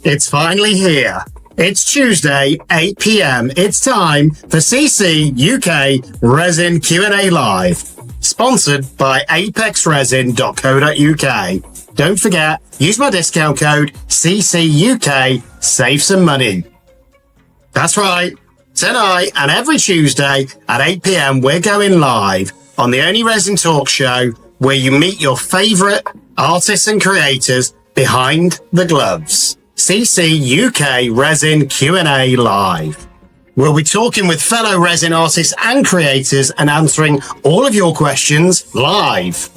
It's finally here. It's Tuesday, 8 p.m. It's time for CCUK Resin Q&A Live, sponsored by apexresin.co.uk. Don't forget, use my discount code CCUK, save some money. That's right. Tonight and every Tuesday at 8 p.m. we're going live on the only resin talk show where you meet your favorite artists and creators behind the gloves. CCUK Resin Q&A Live. We'll be talking with fellow resin artists and creators and answering all of your questions live.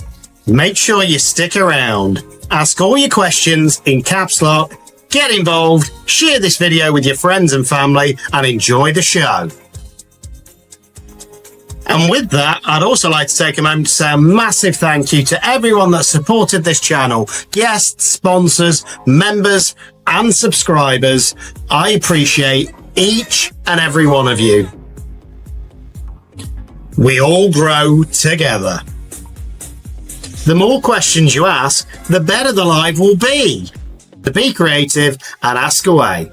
Make sure you stick around. Ask all your questions in caps lock. Get involved, share this video with your friends and family, and enjoy the show. And with that, I'd also like to take a moment to say a massive thank you to everyone that supported this channel, guests, sponsors, members, and subscribers. I appreciate each and every one of you. We all grow together. The more questions you ask, the better the live will be. To be creative and ask away.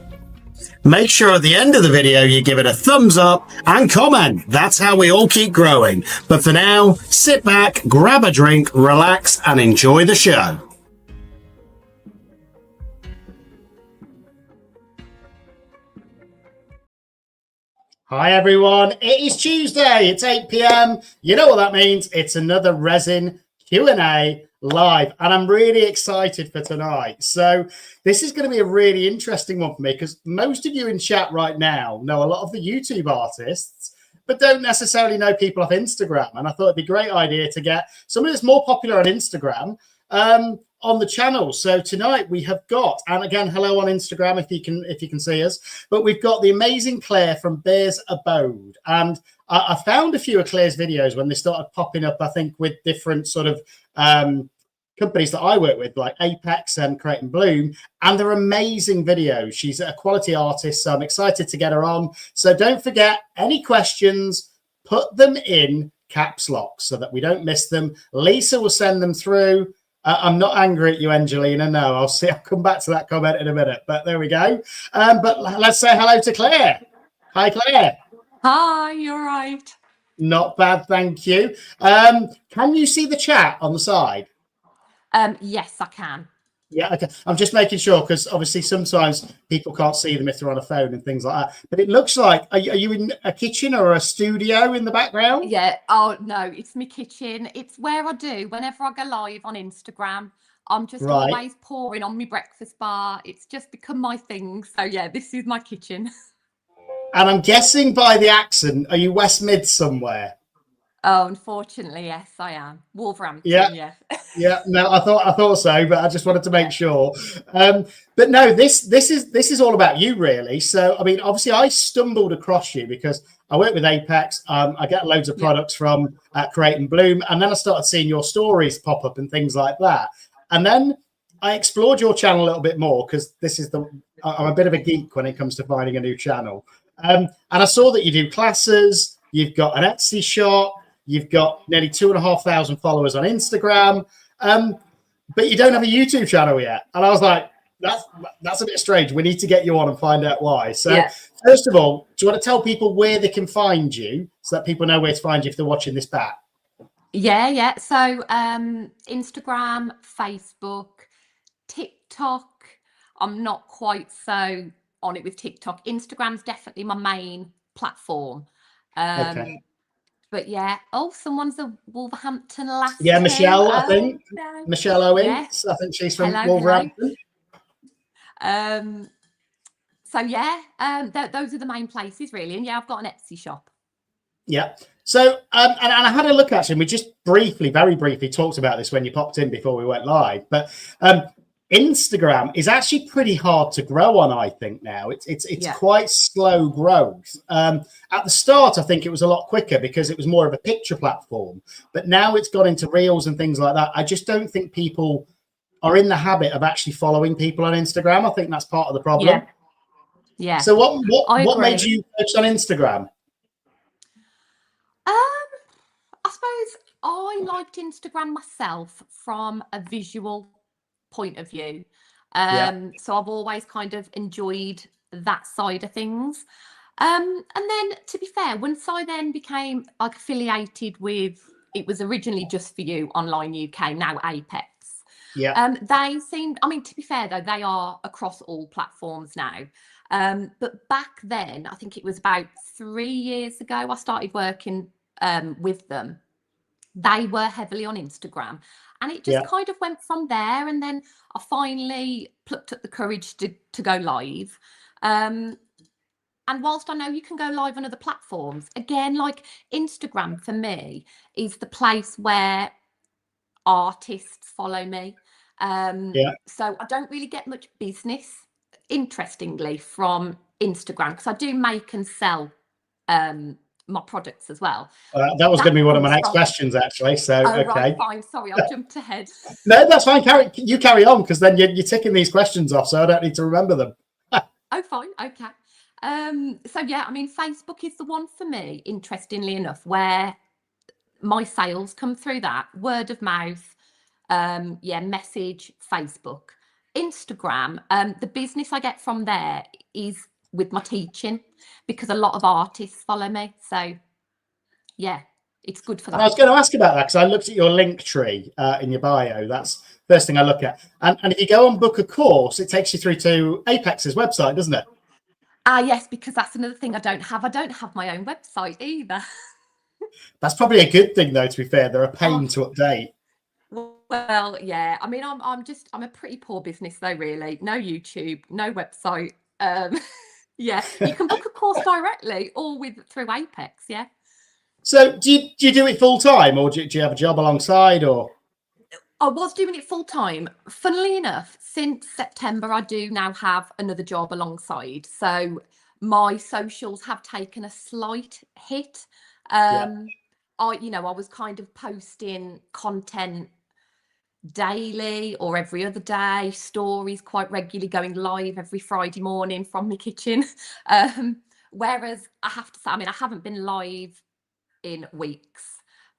Make sure at the end of the video you give it a thumbs up and comment. That's how we all keep growing. But for now, sit back, grab a drink, relax, and enjoy the show. Hi everyone, it is Tuesday, it's 8 p.m. You know what that means, it's another Resin Q&A live, and I'm really excited for tonight. So this is going to be a really interesting one for me because most of you in chat right now know a lot of the YouTube artists, but don't necessarily know people off Instagram. And I thought it'd be a great idea to get somebody that's more popular on Instagram on the channel. So tonight we have got, and again, hello on Instagram if you can see us, but we've got the amazing Claire from Bear's Abode. And I found a few of Claire's videos when they started popping up, I think, with different sort of companies that I work with, like Apex and Create and Bloom, and they're amazing videos. She's a quality artist, so I'm excited to get her on. So don't forget, any questions, put them in caps lock so that we don't miss them. Lisa will send them through. I'm not angry at you, Angelina. No, I'll come back to that comment in a minute, but there we go. But let's say hello to Claire. Hi, Claire. Hi, you're right. Not bad, thank you. Can you see the chat on the side? Yes, I can. Yeah, okay. I'm just making sure because obviously sometimes people can't see them if they're on a phone and things like that. But it looks like, are you in a kitchen or a studio in the background? Yeah. Oh, no, it's my kitchen. It's where I do whenever I go live on Instagram. I'm just always pouring on my breakfast bar. It's just become my thing. So, yeah, this is my kitchen. And I'm guessing by the accent, are you West Mid somewhere? Oh, unfortunately, yes, I am. Wolverhampton, yeah. Yeah, no, I thought so, but I just wanted to make sure. But no, this is all about you, really. So, I mean, obviously, I stumbled across you because I work with Apex. I get loads of products from Create and Bloom, and then I started seeing your stories pop up and things like that. And then I explored your channel a little bit more because I'm a bit of a geek when it comes to finding a new channel. And I saw that you do classes. You've got an Etsy shop. You've got nearly 2,500 followers on Instagram, but you don't have a YouTube channel yet. And I was like, that's a bit strange. We need to get you on and find out why. So first of all, do you want to tell people where they can find you so that people know where to find you if they're watching this back? Yeah. So Instagram, Facebook, TikTok. I'm not quite so on it with TikTok. Instagram's definitely my main platform. Okay. But yeah, someone's a Wolverhampton lass. Yeah, Michelle, I think. No. Michelle Owens. Yes. I think she's from Wolverhampton. So yeah, those are the main places really. And yeah, I've got an Etsy shop. Yeah. So and I had a look actually, and we just very briefly talked about this when you popped in before we went live. But Instagram is actually pretty hard to grow on, I think now. It's quite slow growth. At the start, I think it was a lot quicker because it was more of a picture platform. But now it's got into reels and things like that. I just don't think people are in the habit of actually following people on Instagram. I think that's part of the problem. Yeah. So what made you focus on Instagram? I suppose I liked Instagram myself from a visual point of view. So I've always kind of enjoyed that side of things. And then, to be fair, once I then became like affiliated with, it was originally Just For You Online UK, now Apex. Yeah. They seemed, I mean, to be fair though, they are across all platforms now. But back then, I think it was about 3 years ago, I started working with them. They were heavily on Instagram, and it just Yeah. kind of went from there. And then I finally plucked up the courage to go live. And whilst I know you can go live on other platforms, again, like Instagram for me is the place where artists follow me. Yeah. So I don't really get much business, interestingly, from Instagram, because I do make and sell my products as well. That was That going to be one of my comes next from, questions, actually. So, oh, right, okay. fine. Sorry, I've jumped ahead. No, that's fine. You carry on, because then you're ticking these questions off, so I don't need to remember them. Oh, fine. Okay. So yeah, I mean, Facebook is the one for me, interestingly enough, where my sales come through that word of mouth. Yeah, message, Facebook, Instagram. The business I get from there is with my teaching, because a lot of artists follow me. So yeah, it's good for And I that. was going to ask about that because I looked at your link tree in your bio. That's the first thing I look at. And if you go on book a course, it takes you through to Apex's website, doesn't it? Yes, because that's another thing I don't have. I don't have my own website either. That's probably a good thing, though, to be fair. They're a pain Oh, to update. well, yeah. I mean, I'm a pretty poor business though, really. No YouTube, no website. Yeah, you can book a course directly or through Apex. Yeah. So do you do it full time, or do you have a job alongside, or? I was doing it full time. Funnily enough, since September, I do now have another job alongside. So my socials have taken a slight hit. Yeah. I was kind of posting content daily or every other day, stories quite regularly, going live every Friday morning from my kitchen. Whereas I have to say, I mean, I haven't been live in weeks.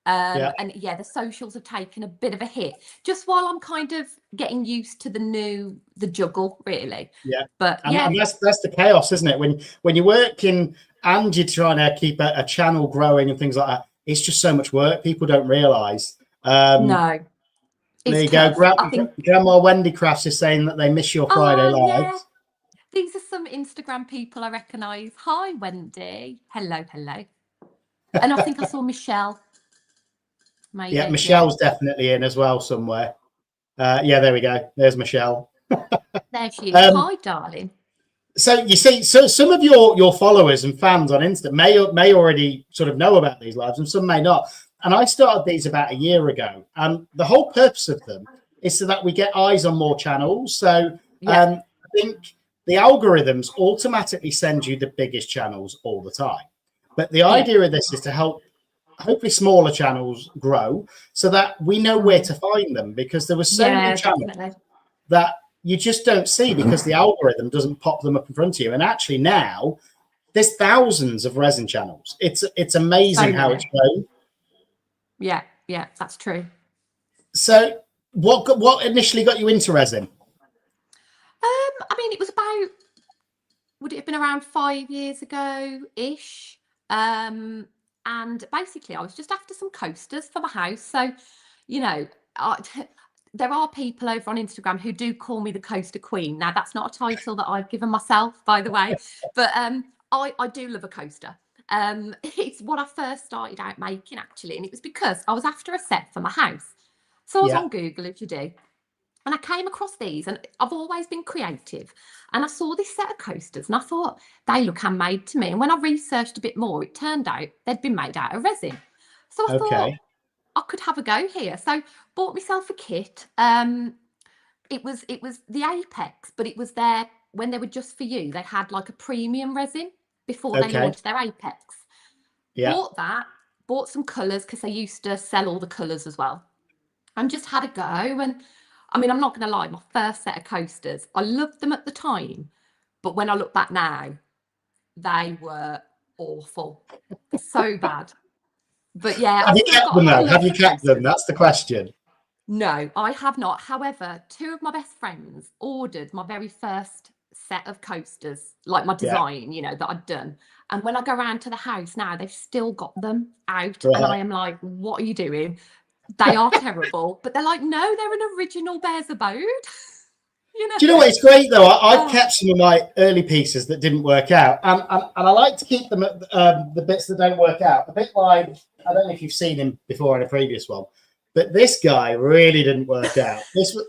Yeah. And yeah, the socials have taken a bit of a hit just while I'm kind of getting used to the juggle, really. Yeah. But And yeah, that's the chaos, isn't it? When you're working and you're trying to keep a channel growing and things like that, it's just so much work. People don't realise. no, There it's you go. tough. I think, Grandma Wendy Crafts is saying that they miss your Friday oh, yeah, lives. these are some Instagram people I recognise. Hi, Wendy. Hello, hello. And I think I saw Michelle, Yeah, maybe. Yeah, Michelle's definitely in as well somewhere. Yeah, there we go. There's Michelle. there she is. Um, Hi, darling. so you see, so some of your followers and fans on Insta may already sort of know about these lives, and some may not. And I started these about a year ago, and the whole purpose of them is so that we get eyes on more channels. So Yeah, I think the algorithms automatically send you the biggest channels all the time. But the yeah, idea of this is to help hopefully smaller channels grow so that we know where to find them, because there were so many yeah, channels definitely. that you just don't see because the algorithm doesn't pop them up in front of you. And actually now there's thousands of resin channels. It's So amazing how it's many. grown. Yeah, yeah, that's true. So what initially got you into resin? I mean, it was about, would it have been around 5 years ago ish? And basically, I was just after some coasters for my house. So, you know, I, there are people over on Instagram who do call me the coaster queen. Now, that's not a title that I've given myself, by the way, but I do love a coaster. It's what I first started out making, actually, and it was because I was after a set for my house. So I was Yeah. on Google, as you do, and I came across these, and I've always been creative. And I saw this set of coasters and I thought, they look handmade to me. And when I researched a bit more, it turned out they'd been made out of resin. So I thought Okay. I could have a go here. So bought myself a kit. It was the Apex, but it was there when they were Just For You. They had like a premium resin before they Okay. launched their Apex. Yeah. Bought that, bought some colours because they used to sell all the colours as well, and just had a go. And I mean, I'm not going to lie, my first set of coasters, I loved them at the time, but when I look back now, they were awful, so bad. But yeah, Have I've you still kept them got a though? love Have you for kept them? coasters. That's the question. No, I have not. However, two of my best friends ordered my very first set of coasters, like my Yeah. design, that I'd done. And when I go around to the house now, they've still got them out. And I Right. am like, what are you doing? They are terrible. But they're like, no, they're an original Bears Abode. Do you know what? It's great though. I've Oh, kept some of my early pieces that didn't work out, and I like to keep them at the bits that don't work out. A bit like, I don't know if you've seen him before in a previous one, but this guy really didn't work out.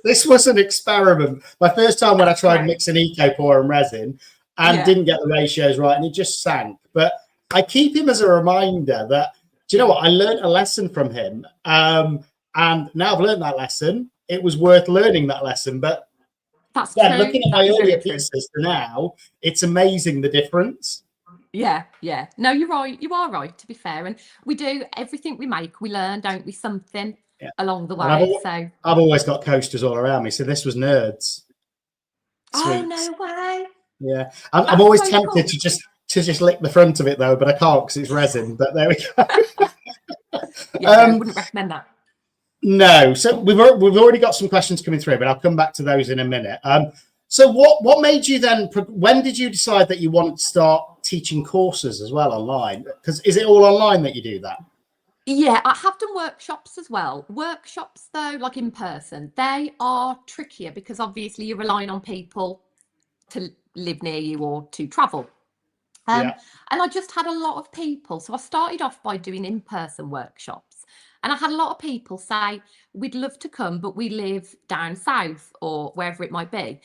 This was an experiment. My first time when I that's tried great. mixing ecopore and resin, and Yeah. didn't get the ratios right, and it just sank. But I keep him as a reminder that, do you know what? I learned a lesson from him, and now I've learned that lesson. It was worth learning that lesson, but That's yeah, true. looking at That my is very earlier true. pieces to now, it's amazing the difference. Yeah, yeah. No, you're right. You are right, to be fair. And we do everything we make, we learn, don't we? Something Yeah. along the And way. So, I've always got coasters all around me. So this was nerds, oh, sweets. no way. Yeah. I'm That's always so tempted cool. to just lick the front of it though, but I can't because it's resin. But there we go. Yeah, no, wouldn't recommend that. No. So we've already got some questions coming through, but I'll come back to those in a minute. So what made you then? When did you decide that you wanted to start teaching courses as well online? Because is it all online that you do that? Yeah, I have done workshops as well. Workshops, though, like in person, they are trickier because obviously you're relying on people to live near you or to travel. Um, Yeah. and I just had a lot of people. So I started off by doing in-person workshops. And I had a lot of people say, we'd love to come, but we live down south or wherever it might be.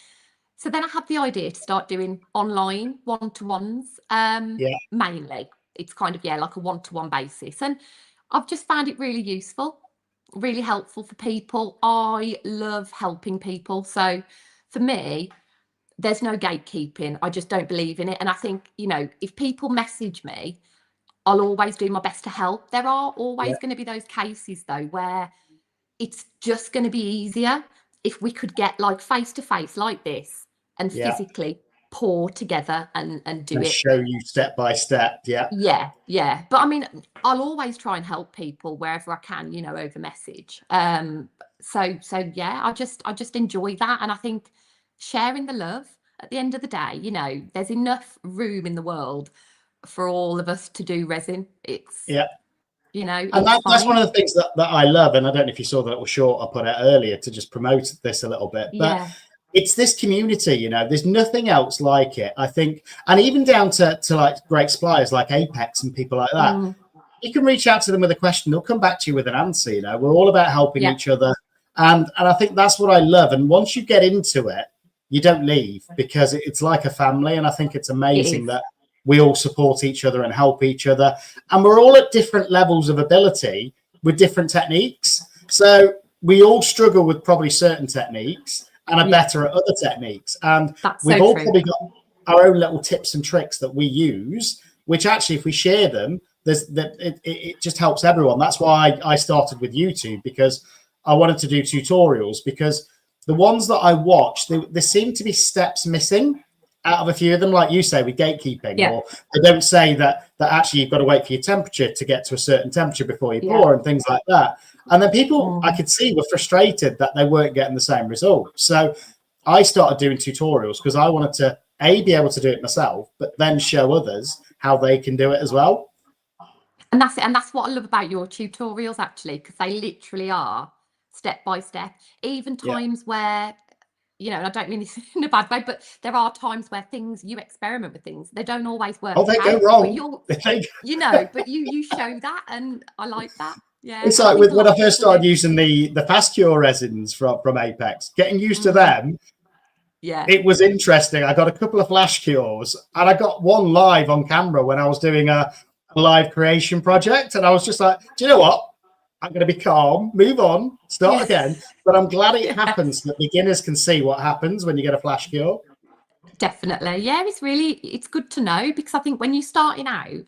So then I had the idea to start doing online one-to-ones, Yeah. mainly. It's kind of, yeah, like a one-to-one basis. And I've just found it really useful, really helpful for people. I love helping people. So for me, there's no gatekeeping. I just don't believe in it. And I think, if people message me, I'll always do my best to help. There are Yeah. always going to be those cases, though, where it's just going to be easier if we could get like face to face like this and Yeah. physically pour together and do And it. show you step by step. Yeah. Yeah, yeah. But I mean, I'll always try and help people wherever I can, over message. So yeah, I just enjoy that. And I think sharing the love at the end of the day, there's enough room in the world for all of us to do resin. It's, Yeah. And it's that's one fine. of the things that I love. And I don't know if you saw the little short I put out earlier to just promote this a little bit, but Yeah, it's this community, there's nothing else like it, I think. And even down to like great suppliers like Apex and people like that, mm, you can reach out to them with a question, they'll come back to you with an answer. We're all about helping yeah, each other. And I think that's what I love. And once you get into it, you don't leave because it's like a family. And I think it's it amazing is. that we all support each other and help each other. And we're all at different levels of ability with different techniques. So we all struggle with probably certain techniques and are Yeah, better at other techniques. And that's we've so all true. probably got our own little tips and tricks that we use, which actually, if we share them, it just helps everyone. That's why I started with YouTube, because I wanted to do tutorials, because the ones that I watched, there seem to be steps missing out of a few of them, like you say, with gatekeeping, Yeah, or they don't say that actually you've got to wait for your temperature to get to a certain temperature before you yeah. pour and things like that. And then people I Mm. could see were frustrated that they weren't getting the same results. So I started doing tutorials because I wanted to be able to do it myself, but then show others how they can do it as well. And that's it. And that's what I love about your tutorials, actually, because they literally are step by step. Even Yeah. times where, and I don't mean this in a bad way, but there are times where you experiment with things, they don't always Oh, work they go out, but wrong. They go but you show that, and I like that. Yeah, It's and I like think a when lot I of first people do. started using the fast cure resins from Apex, getting used to Mm, them, yeah. it was interesting. I got a couple of flash cures, and I got one live on camera when I was doing a live creation project, and I was just like, do you know what? I'm going to be calm, move on, start Yeah. again. But I'm glad it happens Yes. so that beginners can see what happens when you get a flash cure. Definitely. Yeah, it's good to know, because I think when you're starting out,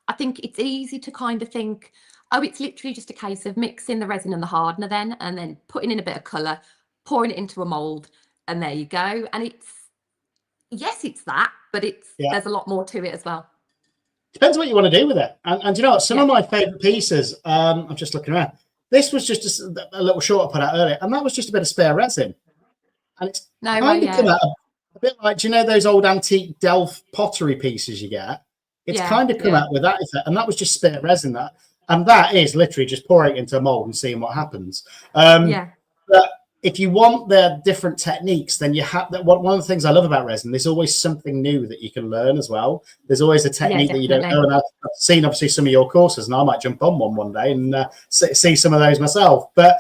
I think it's easy to kind of think, oh, it's literally just a case of mixing the resin and the hardener and then putting in a bit of colour, pouring it into a mould, and there you go. And yes, it's that, but Yeah. there's a lot more to it as well. Depends what you want to do with it. And you know what? Some Yeah. of my favorite pieces, I'm just looking around. this was just a little short I put out earlier, and that was just a bit of spare resin. And it's No kind way, of come yeah. out a bit like, do you know those old antique Delft pottery pieces you get? It's Yeah, kind of come yeah. out with that effect, and that was just spare resin. And that is literally just pouring it into a mold and seeing what happens. Yeah. But if you want the different techniques, then you have that. One of the things I love about resin, there's always something new that you can learn as well. There's always a technique that you don't know. And I've seen obviously some of your courses, and I might jump on one day and see some of those myself. But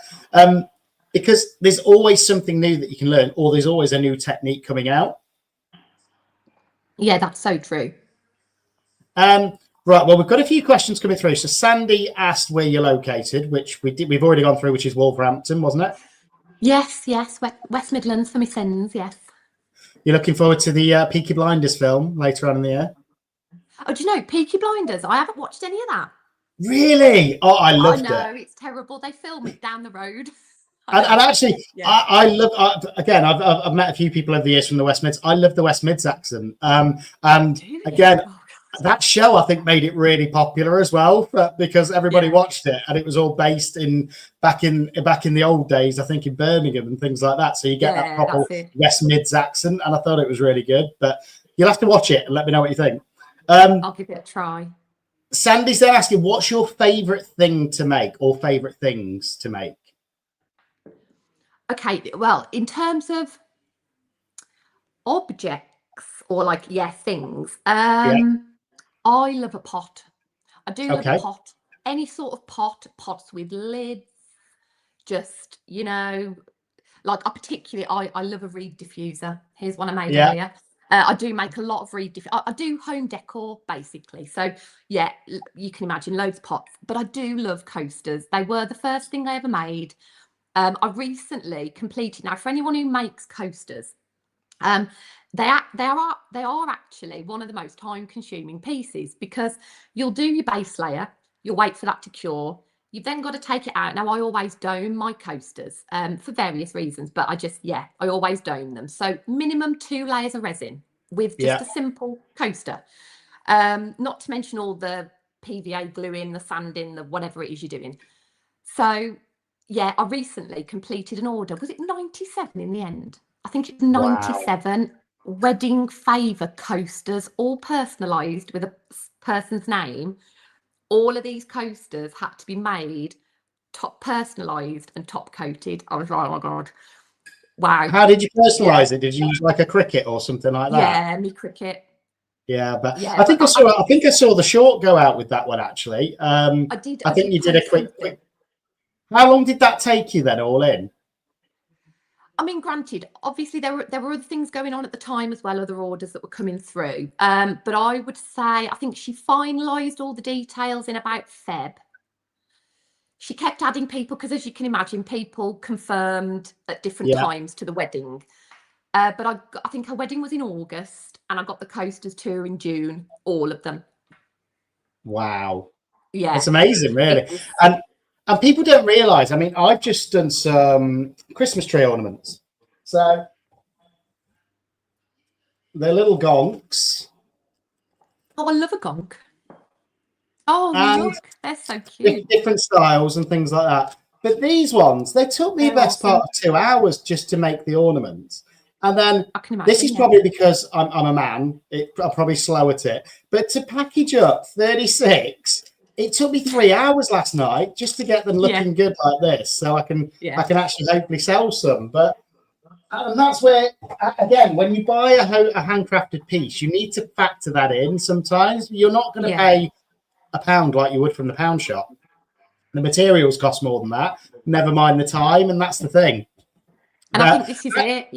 because there's always something new that you can learn, or there's always a new technique coming out. Yeah, that's so true. Right, well, we've got a few questions coming through. So Sandy asked where you're located, which we've already gone through, which is Wolverhampton, wasn't it? Yes, West Midlands for my sins, yes. You're looking forward to the Peaky Blinders film later on in the year? Oh, do you know, Peaky Blinders? I haven't watched any of that. Really? Oh, I loved know, it. it's terrible. They film it down the road. And actually, yeah. I love, again, I've met a few people over the years from the West Mids. I love the West Mids accent. And again, that show, I think, made it really popular as well because everybody watched it, and it was all based back in the old days, I think, in Birmingham and things like that. So you get that proper West Mids accent, and I thought it was really good. But you'll have to watch it and let me know what you think. I'll give it a try. Sandy's then asking, what's your favourite thing to make, or favourite things to make? Okay, well, in terms of objects or things, I love a pot. I do love a pot. Any sort of pots with lids, just, like I love a reed diffuser. Here's one I made earlier. I do make a lot of I do home decor, basically. So, yeah, you can imagine loads of pots. But I do love coasters. They were the first thing I ever made. I recently completed, now for anyone who makes coasters, they are actually one of the most time-consuming pieces, because you'll do your base layer, you'll wait for that to cure, you've then got to take it out. Now I always dome my coasters for various reasons, but I always dome them. So minimum 2 layers of resin with just a simple coaster. Not to mention all the PVA gluing, the sanding, the whatever it is you're doing. So yeah, I recently completed an order. Was it 97 in the end? I think it's 97 wedding favour coasters, all personalised with a person's name. All of these coasters had to be made top personalised and top coated. I was like, oh my God. Wow. How did you personalise it? Did you use like a cricket or something like that? Yeah, me cricket. Yeah, but I think I saw the short go out with that one actually. I think you did a quick. How long did that take you then, all in? I mean, granted, obviously there were other things going on at the time as well, other orders that were coming through. But I would say, I think she finalised all the details in about Feb. She kept adding people because, as you can imagine, people confirmed at different times to the wedding. But I think her wedding was in August, and I got the coasters too in June, all of them. Wow. Yeah. It's amazing, really. And people don't realise, I mean, I've just done some Christmas tree ornaments. So they're little gonks. Oh, I love a gonk. Oh, look, they're so cute. Different styles and things like that. But these ones, they took me the best part of 2 hours just to make the ornaments. And then this is probably because I'm a man. I'm probably slow at it. But to package up 36, it took me 3 hours last night just to get them looking good like this. So I can actually hopefully sell some. But and that's where, again, when you buy a handcrafted piece, you need to factor that in sometimes. You're not going to pay £1 like you would from the pound shop. The materials cost more than that, never mind the time, and that's the thing. And I think this is it,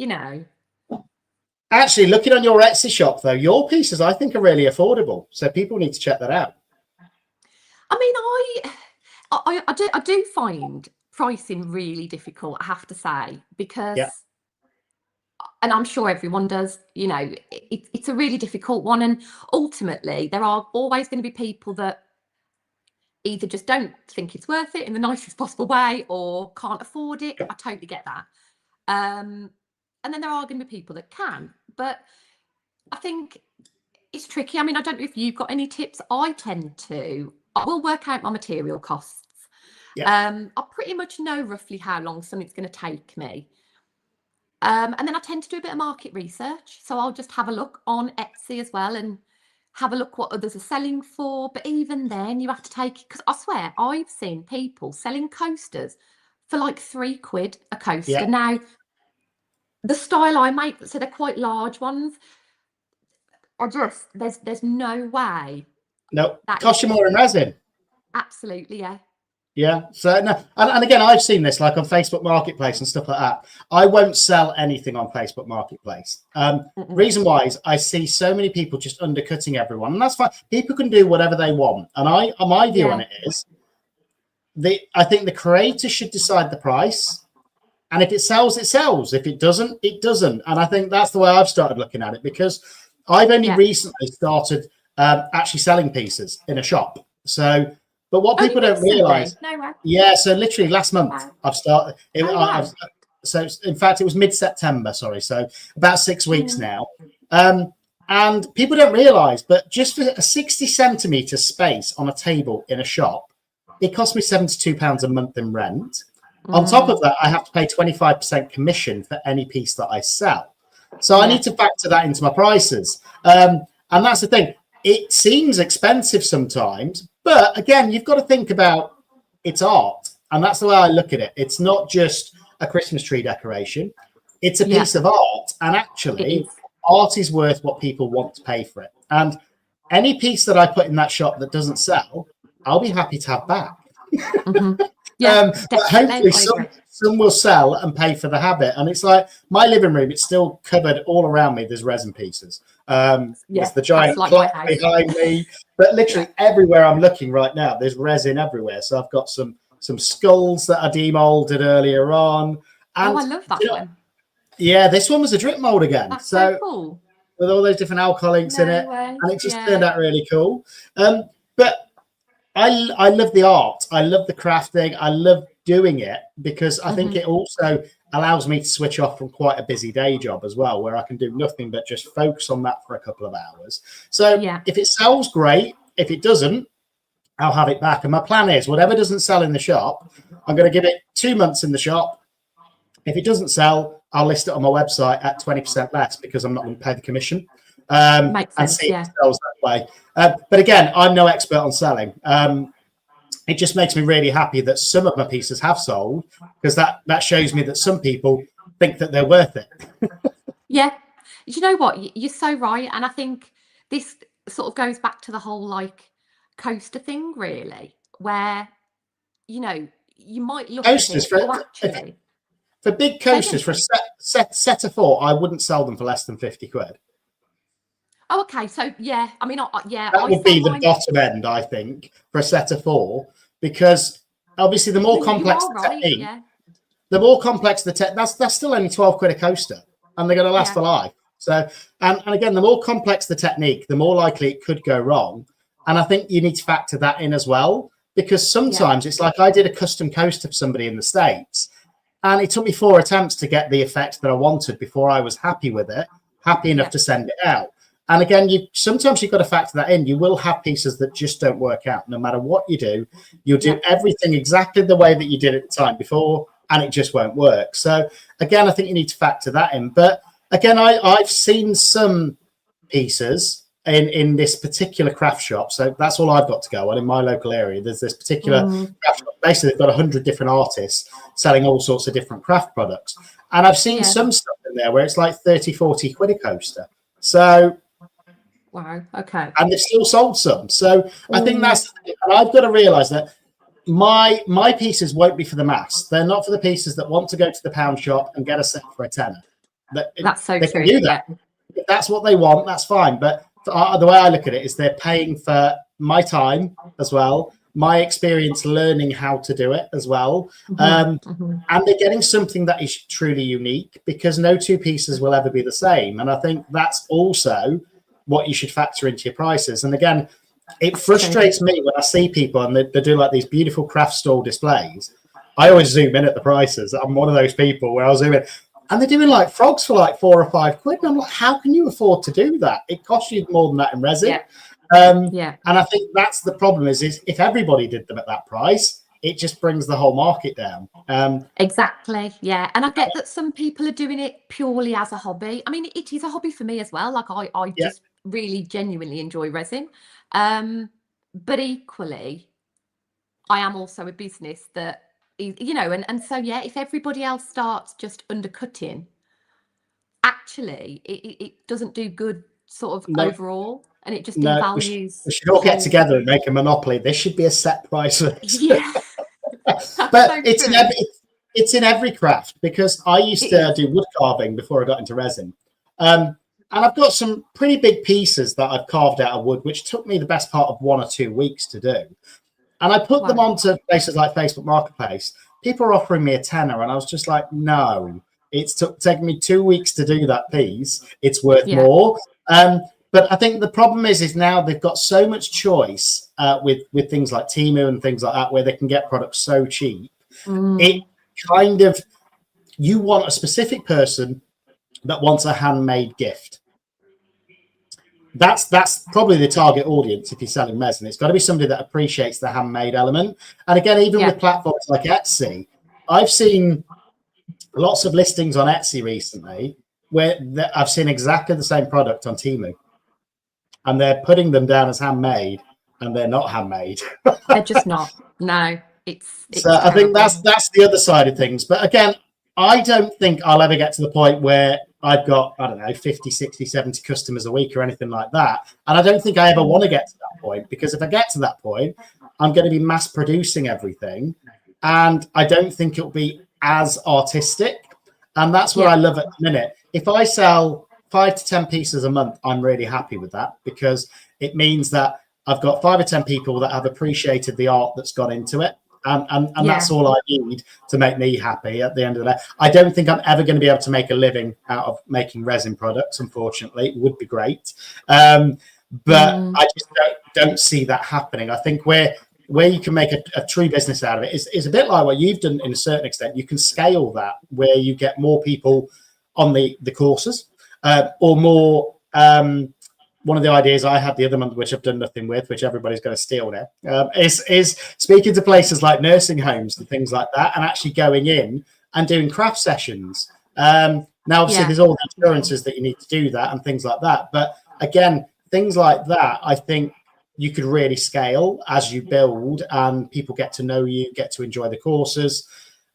Actually, looking on your Etsy shop, though, your pieces, I think, are really affordable. So people need to check that out. I mean, I do find pricing really difficult, I have to say, because, and I'm sure everyone does, it's a really difficult one. And ultimately, there are always going to be people that either just don't think it's worth it in the nicest possible way or can't afford it. I totally get that. And then there are going to be people that can. But I think it's tricky. I mean, I don't know if you've got any tips. I will work out my material costs. I pretty much know roughly how long something's going to take me. And then I tend to do a bit of market research. So I'll just have a look on Etsy as well and have a look what others are selling for. But even then, you have to take, because I swear, I've seen people selling coasters for like £3 a coaster. Yeah. Now, the style I make, so they're quite large ones. There's no way. No, That cost you is more in resin. absolutely, yeah. Yeah. So no, and again, I've seen this like on Facebook Marketplace and stuff like that. I won't sell anything on Facebook Marketplace. Reason why is I see so many people just undercutting everyone, and that's fine. People can do whatever they want, and my view on it is, I think the creator should decide the price, and if it sells, it sells. If it doesn't, it doesn't. And I think that's the way I've started looking at it, because I've only recently started actually selling pieces in a shop. So. But what people don't realise, so literally last month I've started. So in fact, it was mid-September. Sorry, so about 6 weeks now. And people don't realise, but just for a 60-centimetre space on a table in a shop, it cost me £72 a month in rent. On top of that, I have to pay 25% commission for any piece that I sell. So I need to factor that into my prices. And that's the thing. It seems expensive sometimes, but again, you've got to think about it's art. And that's the way I look at it. It's not just a Christmas tree decoration. It's a piece of art. And actually, art is worth what people want to pay for it. And any piece that I put in that shop that doesn't sell, I'll be happy to have back. But hopefully some will sell and pay for the habit. And it's like my living room, it's still covered all around me. There's resin pieces. There's the giant clock behind me. But literally everywhere I'm looking right now, there's resin everywhere. So I've got some skulls that I demolded earlier on. And I love that one. Yeah, this one was a drip mold again. That's so cool. With all those different alcohol inks in it. And it just turned out really cool. But I love the art. I love the crafting. I love doing it because I think it also allows me to switch off from quite a busy day job as well, where I can do nothing but just focus on that for a couple of hours. So if it sells, great. If it doesn't, I'll have it back. And my plan is whatever doesn't sell in the shop, I'm going to give it 2 months in the shop. If it doesn't sell, I'll list it on my website at 20% less because I'm not going to pay the commission. Makes sense, see if it sells that way. But again, I'm no expert on selling. It just makes me really happy that some of my pieces have sold because that shows me that some people think that they're worth it. Yeah. You know what? You're so right. And I think this sort of goes back to the whole like coaster thing, really, where, you know, you might look coasters at it, for big coasters, for a set of 4, I wouldn't sell them for less than 50 quid. Oh, okay. So, yeah, I mean, that would be the bottom end, I think, for a set of 4, because obviously the more complex the technique, the more complex the tech, that's still only 12 quid a coaster, and they're going to last for life. So, and again, the more complex the technique, the more likely it could go wrong. And I think you need to factor that in as well, because sometimes it's like I did a custom coaster for somebody in the States, and it took me 4 attempts to get the effect that I wanted before I was happy with it, happy enough to send it out. And again, sometimes you've got to factor that in. You will have pieces that just don't work out. No matter what you do, you'll do everything exactly the way that you did at the time before, and it just won't work. So again, I think you need to factor that in. But again, I've seen some pieces in this particular craft shop. So that's all I've got to go on in my local area. There's this particular craft shop. Basically, they've got 100 different artists selling all sorts of different craft products. And I've seen some stuff in there where it's like 30, 40 quid a coaster. So... wow. Okay. And they've still sold some. So I think that's, and I've got to realize that my pieces won't be for the mass. They're not for the pieces that want to go to the pound shop and get a set for a tenner. That's so they true. Can do that. If that's what they want, that's fine. But the way I look at it is they're paying for my time as well, my experience learning how to do it as well. And they're getting something that is truly unique because no 2 pieces will ever be the same. And I think that's also what you should factor into your prices. And again, it frustrates me when I see people and they do like these beautiful craft stall displays. I always zoom in at the prices. I'm one of those people where I'll zoom in and they're doing like frogs for like 4 or 5 quid. And I'm like, how can you afford to do that? It costs you more than that in resin. And I think that's the problem is if everybody did them at that price, it just brings the whole market down. Exactly, yeah. And I get that some people are doing it purely as a hobby. I mean, it is a hobby for me as well. Like I Yeah, just really genuinely enjoy resin. But equally, I am also a business that you know, and so yeah, if everybody else starts just undercutting, actually it doesn't do good sort of no, overall, and it just no, devalues we should the all get whole. together and make a monopoly. This should be a set price for this. Yeah, that's But so true. it's in every craft, because I used It to is. do wood carving before I got into resin. And I've got some pretty big pieces that I've carved out of wood, which took me the best part of 1 or 2 weeks to do. And I put them Wow. onto places like Facebook Marketplace. People are offering me a tenner, and I was just like, no, it's taken me 2 weeks to do that piece. It's worth Yeah. more. But I think the problem is now they've got so much choice with things like Temu and things like that, where they can get products so cheap. It Mm, kind of, you want a specific person that wants a handmade gift. That's probably the target audience if you're selling resin. It's got to be somebody that appreciates the handmade element. And again, even yeah. with platforms like Etsy, I've seen lots of listings on Etsy recently where I've seen exactly the same product on Temu, and they're putting them down as handmade, and they're not handmade. They're just not. No, So it's I think terrible. that's the other side of things. But again, I don't think I'll ever get to the point where I've got, I don't know, 50, 60, 70 customers a week or anything like that. And I don't think I ever want to get to that point, because if I get to that point, I'm going to be mass producing everything. And I don't think it'll be as artistic. And that's what Yeah. I love at the minute. If I sell 5 to 10 pieces a month, I'm really happy with that, because it means that I've got 5 or 10 people that have appreciated the art that's gone into it. And Yeah. that's all I need to make me happy at the end of the day. I don't think I'm ever going to be able to make a living out of making resin products, unfortunately. It would be great. But Mm, I just don't see that happening. I think where you can make a true business out of it is a bit like what you've done in a certain extent. You can scale that where you get more people on the courses, or more. One of the ideas I had the other month, which I've done nothing with, which everybody's going to steal now, is speaking to places like nursing homes and things like that, and actually going in and doing craft sessions. Now, obviously, yeah. there's all the insurances that you need to do that and things like that. But again, things like that, I think you could really scale as you build, and people get to know you, get to enjoy the courses.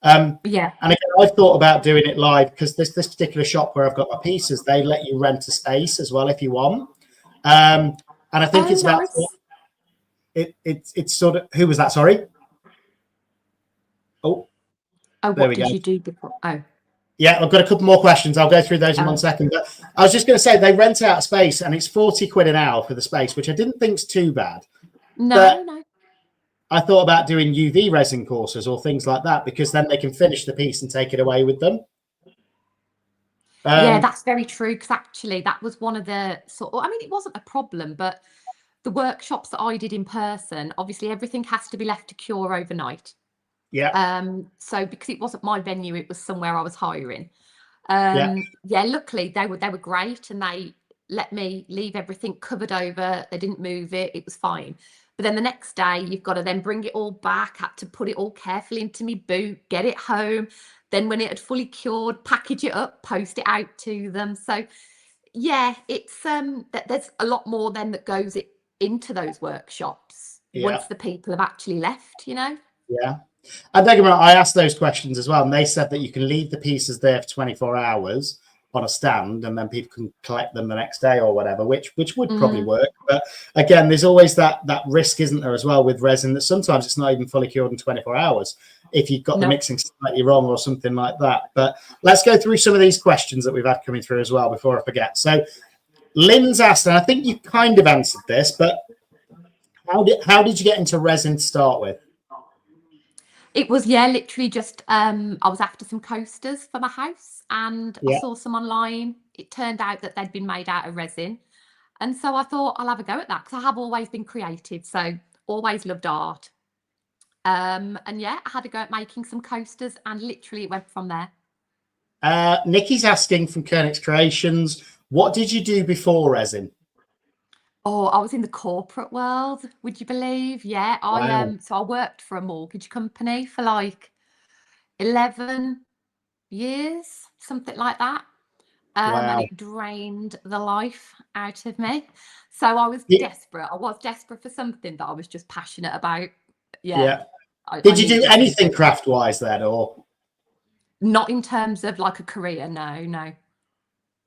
Yeah. And again, I've thought about doing it live, because this particular shop where I've got my pieces, they let you rent a space as well if you want. And I think Oh, it's about nice. it's sort of, who was that? Sorry. Oh, Oh, there what we go. did you do before? Oh, Yeah, I've got a couple more questions. I'll go through those in one oh. second. But I was just going to say, they rent out space, and it's 40 quid an hour for the space, which I didn't think's too bad. No, But no. I thought about doing UV resin courses or things like that, because then they can finish the piece and take it away with them. Yeah, Um, that's very true. Because actually, that was one of the sort of, I mean, it wasn't a problem, but the workshops that I did in person, obviously everything has to be left to cure overnight. yeah, So because it wasn't my venue, it was somewhere I was hiring. yeah, Yeah, luckily they were great, and they let me leave everything covered over. They didn't move it. It was fine. But then the next day, you've got to then bring it all back, had to put it all carefully into me boot, get it home. Then when it had fully cured, package it up, post it out to them. So yeah, it's there's a lot more then that goes into those workshops yeah, once the people have actually left, you know? yeah. And don't get me wrong, I asked those questions as well, and they said that you can leave the pieces there for 24 hours on a stand, and then people can collect them the next day or whatever, which would probably Mm, work. But again, there's always that risk, isn't there, as well with resin, that sometimes it's not even fully cured in 24 hours if you've got the no. mixing slightly wrong or something like that. But let's go through some of these questions that we've had coming through as well before I forget. So Lynn's asked, and I think you kind of answered this, but how did you get into resin to start with? It was, yeah, literally just I was after some coasters for my house, and I Yeah. saw some online. It turned out that they'd been made out of resin. And so I thought I'll have a go at that, because I have always been creative, so always loved art. And yeah, I had a go at making some coasters, and literally it went from there. Nikki's asking from Koenig's Creations, what did you do before resin? Oh, I was in the corporate world, would you believe? Yeah, Wow. so I worked for a mortgage company for like 11 years, something like that. And Wow. it drained the life out of me. So I was Y- desperate. I was desperate for something that I was just passionate about. Yeah, Yeah. I Did you do needed anything something. craft wise then, or Not in terms of like a career, no, no.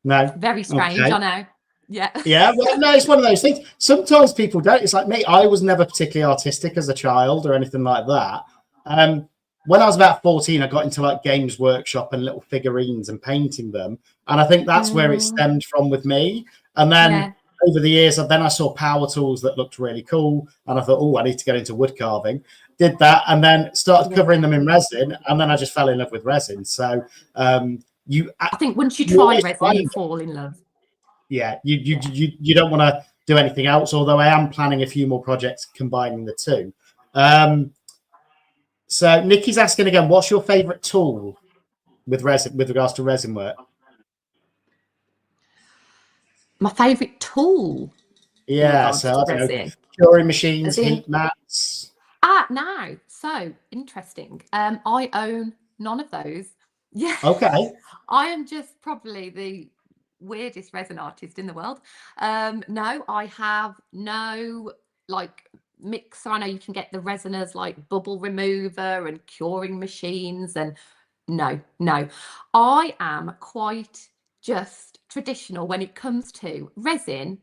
no? Very strange, Okay. I know. Yeah. Yeah, well, no, it's one of those things. Sometimes people don't. It's like me. I was never particularly artistic as a child or anything like that. Um, when I was about 14, I got into like Games Workshop and little figurines and painting them. And I think that's where it Mm, stemmed from with me. And then yeah. over the years, then I saw power tools that looked really cool. And I thought, oh, I need to get into wood carving. Did that and then started covering Yeah. them in resin. And then I just fell in love with resin. So you, I think once you you try always resin, you find fall in love. yeah, you you Yeah. you, you don't want to do anything else. Although I am planning a few more projects combining the two. So Nikki's asking again, what's your favourite tool with resin with regards to resin work? My favourite tool in Yeah, regards so to I don't know, resin, curing machines, as in, heat mats. now, so interesting. I own none of those. Yeah. Okay, I am just probably the weirdest resin artist in the world. No, I have no like mixer. I know you can get the resiners like bubble remover and curing machines, and no, no. I am quite just traditional when it comes to resin.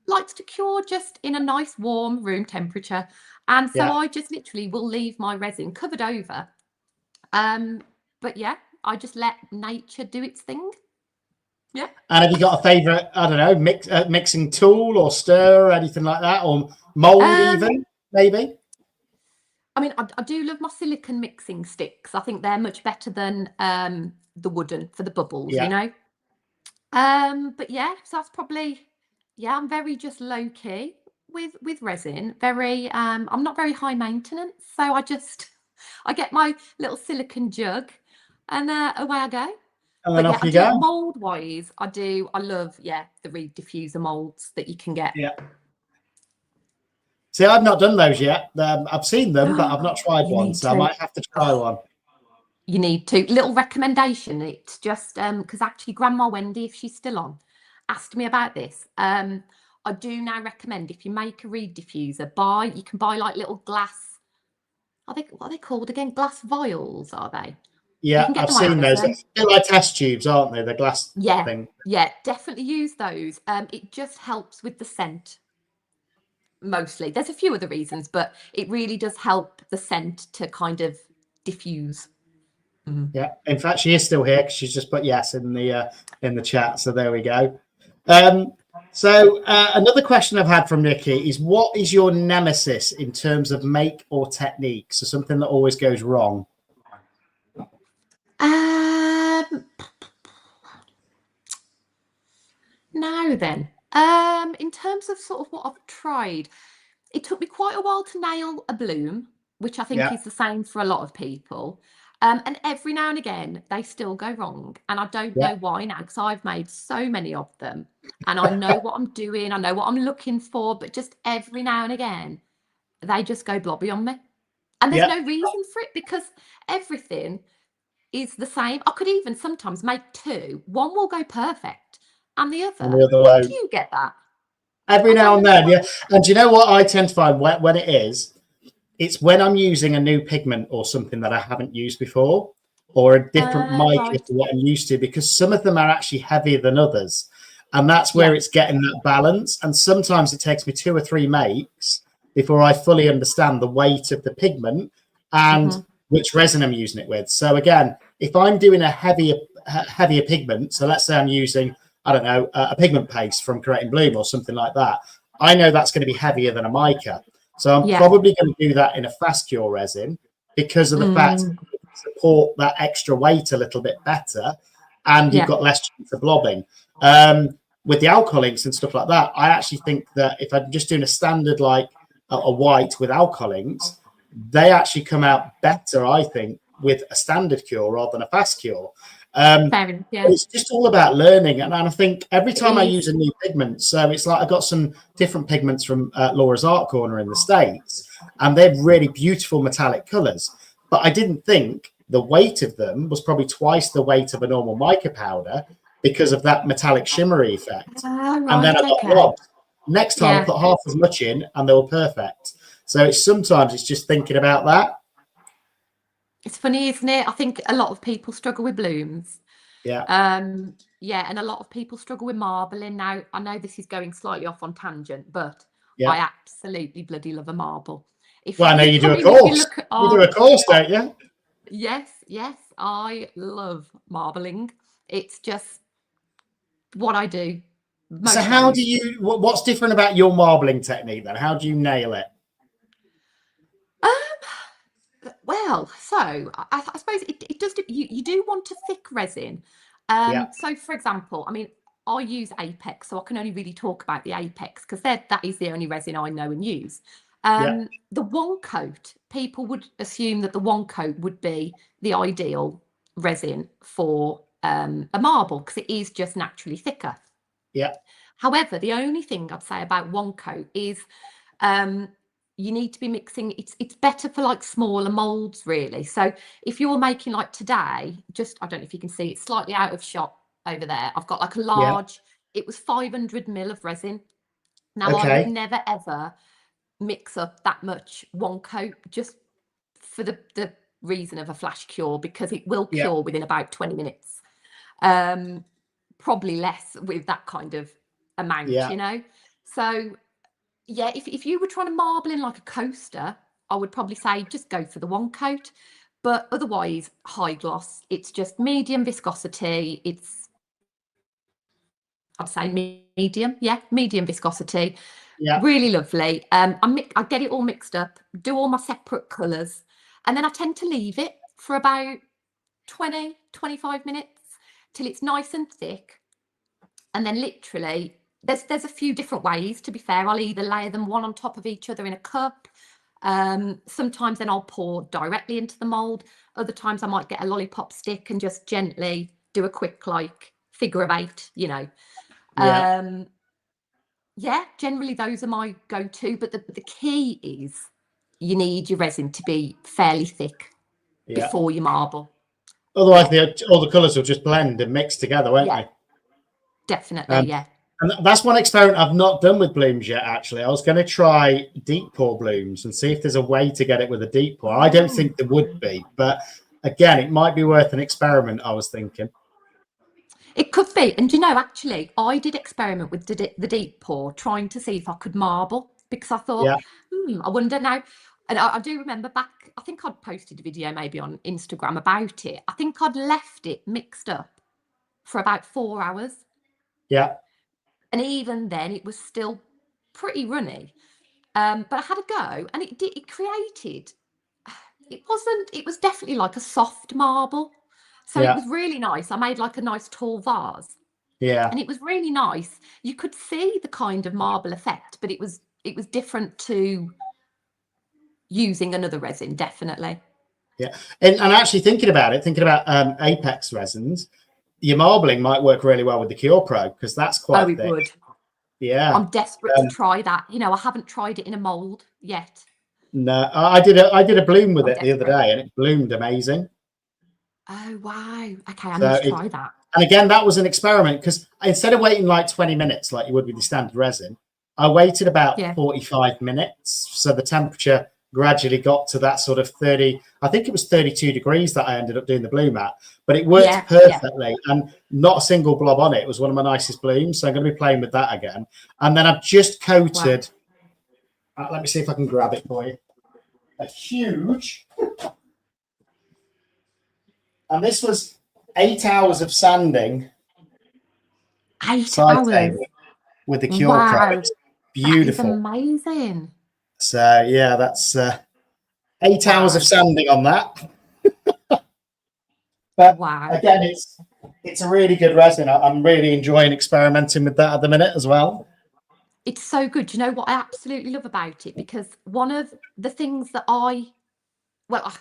Likes to cure just in a nice warm room temperature. And so yeah. I just literally will leave my resin covered over. Um, but yeah, I just let nature do its thing. Yeah. And have you got a favourite? I don't know, mixing tool or stir or anything like that, or mold Um, even maybe? I mean, I do love my silicon mixing sticks. I think they're much better than the wooden for the bubbles, you Yeah. know. But yeah, so that's probably, yeah, I'm very just low key with resin. Very I'm not very high maintenance, so I get my little silicon jug and away I go. And then But yeah, off I you do go. mold wise, I love, yeah, the reed diffuser molds that you can get. Yeah. See, I've not done those yet. I've seen them, but I've not tried You one, need so I to. might have to try Oh, one. you need to. Little recommendation. It's just because actually Grandma Wendy, if she's still on, asked me about this. I do now recommend if you make a reed diffuser, you can buy like little glass. What are they called again? Glass vials, are they? You Yeah, can get I've them on seen those. Amazon. They're like test tubes, aren't they? The glass Yeah, thing. yeah, definitely use those. It just helps with the scent mostly. There's a few other reasons, but it really does help the scent to kind of diffuse. Mm. Yeah. In fact, she is still here because she's just put yes in the chat. So there we go. Another question I've had from Nikki is, what is your nemesis in terms of make or technique? So something that always goes wrong. Um, Now then, in terms of sort of what I've tried, it took me quite a while to nail a bloom, which I think Yeah. is the same for a lot of people. And every now and again, they still go wrong. And I don't Yeah. know why now, because I've made so many of them and I know what I'm doing, I know what I'm looking for, but just every now and again, they just go blobby on me. And there's Yeah. no reason for it because everything is the same. I could even sometimes make two. One will go perfect and the And other the other won't. Do way. you get that? Every I now don't and know then, why. yeah. And do you know what I tend to find when it is? It's when I'm using a new pigment or something that I haven't used before, or a different mica Right. to what I'm used to, because some of them are actually heavier than others. And that's where Yeah. it's getting that balance. And sometimes it takes me 2 or 3 makes before I fully understand the weight of the pigment and Hmm. which resin I'm using it with. So again, if I'm doing a heavier pigment, so let's say I'm using, I don't know, a pigment paste from Creating Bloom or something like that, I know that's going to be heavier than a mica. So I'm Yeah. probably going to do that in a fast cure resin because of the fact Mm. it can support that extra weight a little bit better, and you've Yeah. got less chance of blobbing. With the alcohol inks and stuff like that, I actually think that if I'm just doing a standard like a white with alcohol inks, they actually come out better, I think, with a standard cure rather than a fast cure. Fair enough, But yeah. it's just all about learning. And I think every It time I is. use a new pigment, so it's like I got some different pigments from Laura's Art Corner in the States, and they're really beautiful metallic colors. But I didn't think the weight of them was probably twice the weight of a normal mica powder because of that metallic shimmery effect. Ah, And then right, I got okay. robbed. Next time I Yeah. put half as much in and they were perfect. So it's sometimes it's just thinking about that. It's funny, isn't it? I think a lot of people struggle with blooms. Yeah. Yeah, and a lot of people struggle with marbling. Now, I know this is going slightly off on tangent, but I Yeah. absolutely bloody love a marble. Well, I know you I do a mean, if you course. look at You do a course, don't you? yes, yes, I love marbling. It's just what I do So most how do days. you, what's different about your marbling technique then? How do you nail it? Well, so I suppose it does. You do want a thick resin. Yeah. So, for example, I mean, I use Apex, so I can only really talk about the Apex because that is the only resin I know and use. Yeah. The one coat, people would assume that the one coat would be the ideal resin for a marble because it is just naturally thicker. Yeah. However, the only thing I'd say about one coat is um, you need to be mixing. It's better for like smaller molds, really. So if you're making like today, just I don't know if you can see, it's slightly out of shot over there. I've got like a Yeah. large. It was 500 ml of resin. Now I would Okay. never ever mix up that much one coat just for the reason of a flash cure because it will Yeah. cure within about 20 minutes. Um, Probably less with that kind of amount, Yeah. you know. So yeah, if you were trying to marble in like a coaster, I would probably say just go for the one coat. But otherwise, high gloss, it's just medium viscosity. I'd say medium, yeah, medium viscosity. Yeah. Really lovely. I get it all mixed up, do all my separate colours, and then I tend to leave it for about 20-25 minutes till it's nice and thick. And then literally, there's a few different ways, to be fair. I'll either layer them one on top of each other in a cup. Sometimes then I'll pour directly into the mold. Other times I might get a lollipop stick and just gently do a quick like figure of eight, you know. Yeah. Yeah, generally those are my go-to. But the key is you need your resin to be fairly thick Yeah. before you marble. Otherwise, Yeah, all the colours will just blend and mix together, won't yeah, they? definitely. Um, Yeah. and that's one experiment I've not done with blooms yet, actually. I was going to try deep pour blooms and see if there's a way to get it with a deep pour. I don't Oh. think there would be, but again, it might be worth an experiment, I was thinking. It could be. And you know, actually, I did experiment with the deep pour, trying to see if I could marble because I thought, Yeah. I wonder now. And I do remember back, I think I'd posted a video maybe on Instagram about it. I think I'd left it mixed up for about 4 hours. Yeah. And even then, it was still pretty runny. But I had a go and it created, it was definitely like a soft marble. So it Yeah. was really nice. I made like a nice tall vase. Yeah. And it was really nice. You could see the kind of marble effect, but it was different to using another resin, definitely. Yeah. And actually thinking about Apex resins, your marbling might work really well with the Cure Pro because that's Oh, quite it thick. would. Yeah. I'm desperate to Um, try that. You know, I haven't tried it in a mold yet. no, I did a bloom with I'm it the other desperate. day and it bloomed amazing. Oh, wow. Okay, I So need to it, try that. and again, that was an experiment because instead of waiting like 20 minutes like you would with the standard resin, I waited about Yeah. 45 minutes. So the temperature gradually got to that sort of 30, I think it was 32 degrees that I ended up doing the bloom at, but it worked Yeah. Yeah. perfectly and not a single blob on it. It was one of my nicest blooms. So I'm going to be playing with that again. And then I've just Wow. coated, let me see if I can grab it for you, a huge, and this was 8 hours of sanding Eight side hours. table with the Cure Pro. Wow. It's That is beautiful. amazing. So yeah, that's 8 hours of Wow. sanding on that. But Wow. again, it's a really good resin. I'm really enjoying experimenting with that at the minute as well. It's so good. You know what I absolutely love about it? Because one of the things that well,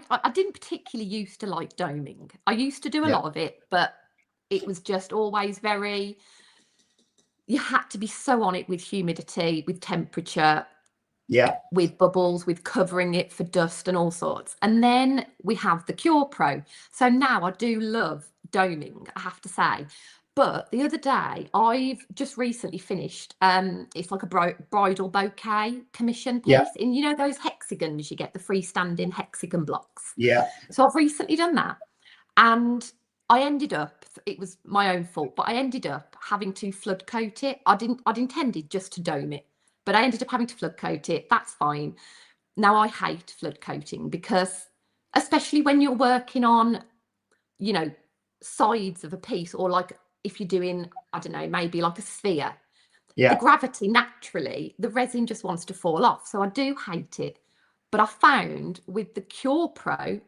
I didn't particularly used to like doming. I used to do a lot of it, but it was just always very, you had to be so on it with humidity, with temperature, Yeah. with bubbles, with covering it for dust and all sorts. And then we have the Cure Pro. So now I do love doming, I have to say. But the other day, I've just recently finished, it's like a bridal bouquet commission Yeah. piece. And you know those hexagons, you get the freestanding hexagon blocks. Yeah. So I've recently done that. And I ended up, it was my own fault, but I ended up having to flood coat it. I'd intended just to dome it, but I ended up having to flood coat it. That's fine. Now I hate flood coating because, especially when you're working on, you know, sides of a piece, or like if you're doing, I don't know, maybe like a sphere, the Yeah. gravity naturally, the resin just wants to fall off. So I do hate it. But I found with the Cure Pro,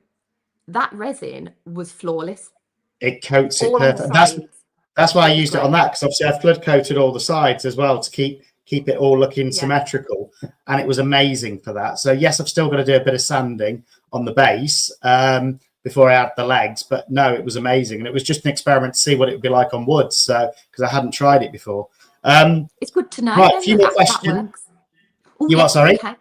that resin was flawless, It coats it all on the perfect. sides. That's why I It was used it on great. that, because obviously I flood coated all the sides as well to keep it all looking Yeah. symmetrical, and it was amazing for that. So yes, I've still got to do a bit of sanding on the base before I add the legs, but no, it was amazing, and it was just an experiment to see what it would be like on wood. So because I hadn't tried it before. It's good to know Right, a then few more that questions. works. Oh, You yeah, what? Sorry. okay.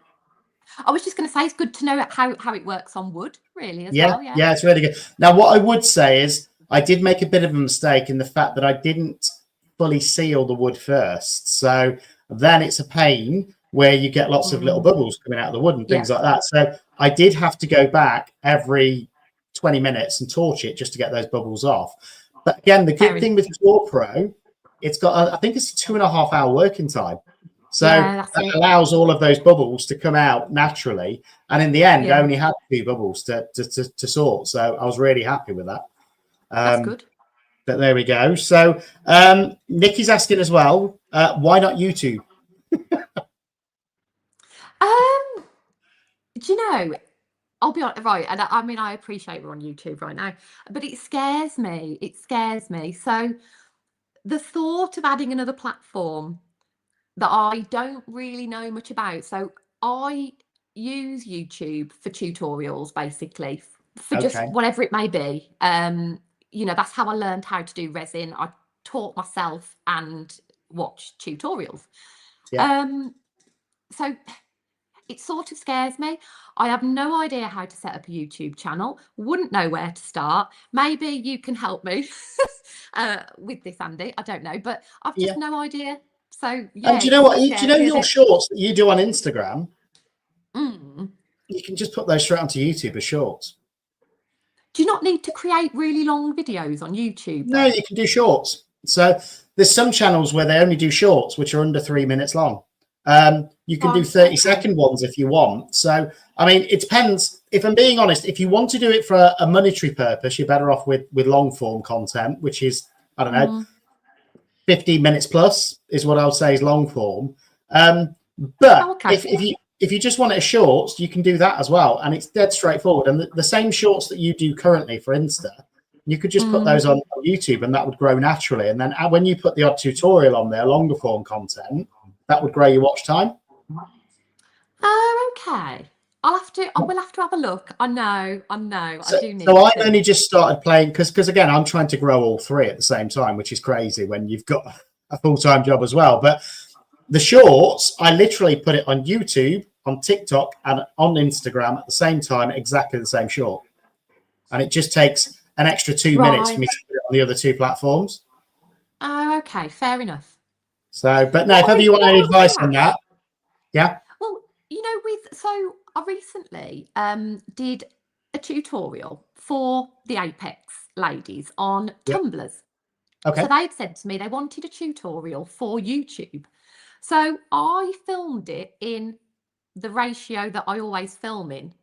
I was just going to say it's good to know how it works on wood, really, as Yeah, well. Yeah. yeah, it's really good. Now, what I would say is I did make a bit of a mistake in the fact that I didn't fully seal the wood first. So then it's a pain where you get lots of little bubbles coming out of the wood and things Yeah. like that. So I did have to go back every 20 minutes and torch it just to get those bubbles off. But again, the Fair good thing enough. with Claw Pro, it's got, I think it's a 2.5 hour working time. So Yeah, that's that it. allows all of those bubbles to come out naturally. And in the end, I Yeah, only had 2 bubbles to sort. So I was really happy with that. that's good. But there we go. So Nikki's asking as well, why not YouTube? Um, do you know? I'll be honest, right, and I mean, I appreciate we're on YouTube right now, but it scares me. It scares me. So the thought of adding another platform that I don't really know much about. So I use YouTube for tutorials, basically, for just Okay. whatever it may be. You know, that's how I learned how to do resin. I taught myself and watched tutorials. Yeah. Um, so it sort of scares me. I have no idea how to set up a YouTube channel, wouldn't know where to start. Maybe you can help me with this, Andy. I don't know, but I've Yeah. just no idea. So And yeah, do you it know what? sort of Do you scares know me a your bit. shorts that you do on Instagram? Mm. You can just put those straight onto YouTube as shorts. Do you not need to create really long videos on YouTube No, then? you can do shorts. So there's some channels where they only do shorts, which are under 3 minutes long. You can do Right, 30-second okay. ones if you want. So, I mean, it depends. If I'm being honest, if you want to do it for a monetary purpose, you're better off with long form content, which is, I don't know, Mm. 15 minutes plus is what I would say is long form. But Oh, okay. if you just want it as shorts, you can do that as well, and it's dead straightforward. And the same shorts that you do currently for Insta, you could just put Mm. those on YouTube, and that would grow naturally. And then when you put the odd tutorial on there, longer form content, that would grow your watch time. Oh, okay. I will have to have a look. I know, I So, do so need I've to. only just started playing because again, I'm trying to grow all 3 at the same time, which is crazy when you've got a full-time job as well. But the shorts, I literally put it on YouTube, on TikTok, and on Instagram at the same time, exactly the same short. And it just takes an extra 2 minutes for Right. me to put it on the other 2 platforms. Oh, okay. Fair enough. So, but no, if ever you want What any I was going advice to on that, ask, yeah, well, you know, so I recently did a tutorial for the Apex ladies on yeah, tumblers. So okay, they'd said to me they wanted a tutorial for YouTube. So I filmed it in the ratio that I always film in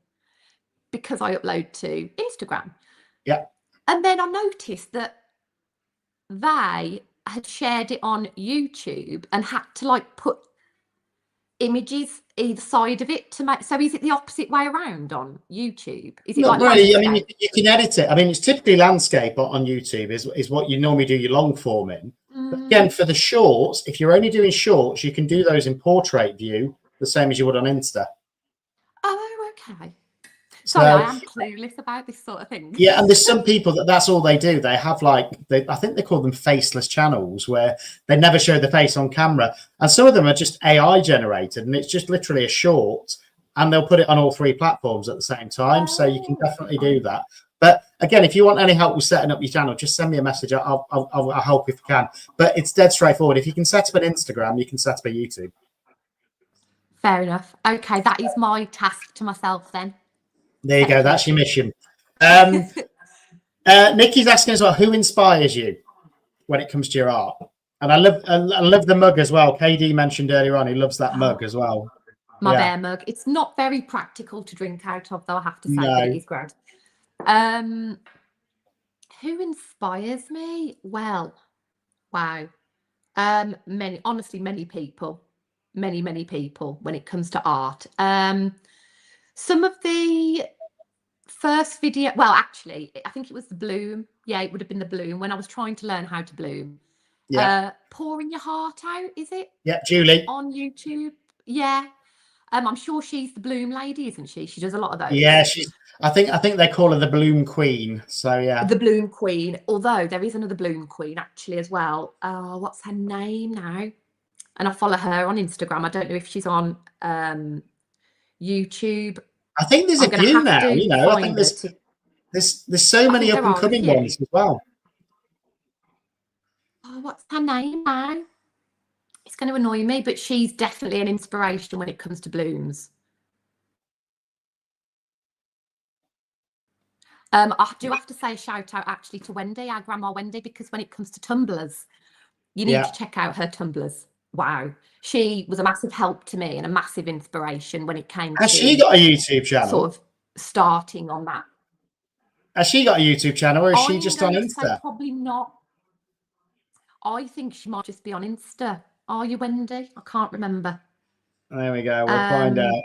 because I upload to Instagram. yeah. And then I noticed that they had shared it on YouTube and had to like put images either side of it to make. So is it the opposite way around on YouTube? Is it Not like really. I mean, landscape? you can edit it. I mean, it's typically landscape on YouTube is what you normally do your long form in. But again, Mm. for the shorts, if you're only doing shorts, you can do those in portrait view the same as you would on Insta. Oh, okay. Sorry, So I am clueless about this sort of thing. yeah, and there's some people that's all they do. They have like I think they call them faceless channels where they never show the face on camera, and some of them are just AI generated, and it's just literally a short, and they'll put it on all three platforms at the same time. So you can definitely do that. But again, if you want any help with setting up your channel, just send me a message. I'll help if you can. But it's dead straightforward. If you can set up an Instagram, you can set up a YouTube. Fair enough. Okay, that is my task to myself then. There you go. That's your mission. Nikki's asking as well, who inspires you when it comes to your art? And I love the mug as well. KD mentioned earlier on, he loves that mug as well. My bear mug. It's not very practical to drink out of, though, I have to say, but it is great. Who inspires me? Well, wow. Many people. Many people when it comes to art. Some of the first video, well, actually, I think it was the bloom. Yeah, it would have been the bloom when I was trying to learn how to bloom. Yeah. Pouring Your Heart Out, is it? Yeah, Julie. On YouTube. Yeah. I'm sure she's the bloom lady, isn't she? She does a lot of those. Yeah, I think they call her the bloom queen. So yeah. The bloom queen. Although there is another bloom queen actually as well. What's her name now? And I follow her on Instagram. I don't know if she's on YouTube. I think there's a few now. You know, I think there's so many up and coming ones as well. Oh, what's her name now? It's going to annoy me, but she's definitely an inspiration when it comes to blooms. I do have to say a shout out actually to Wendy, our grandma Wendy, because when it comes to tumblers, you need to check out her tumblers. Wow. She was a massive help to me and a massive inspiration when it came to... Has she got a YouTube channel? Sort of starting on that. Has she got a YouTube channel or is she just on Insta? Probably not. I think she might just be on Insta. Are you, Wendy? I can't remember. There we go. We'll find out.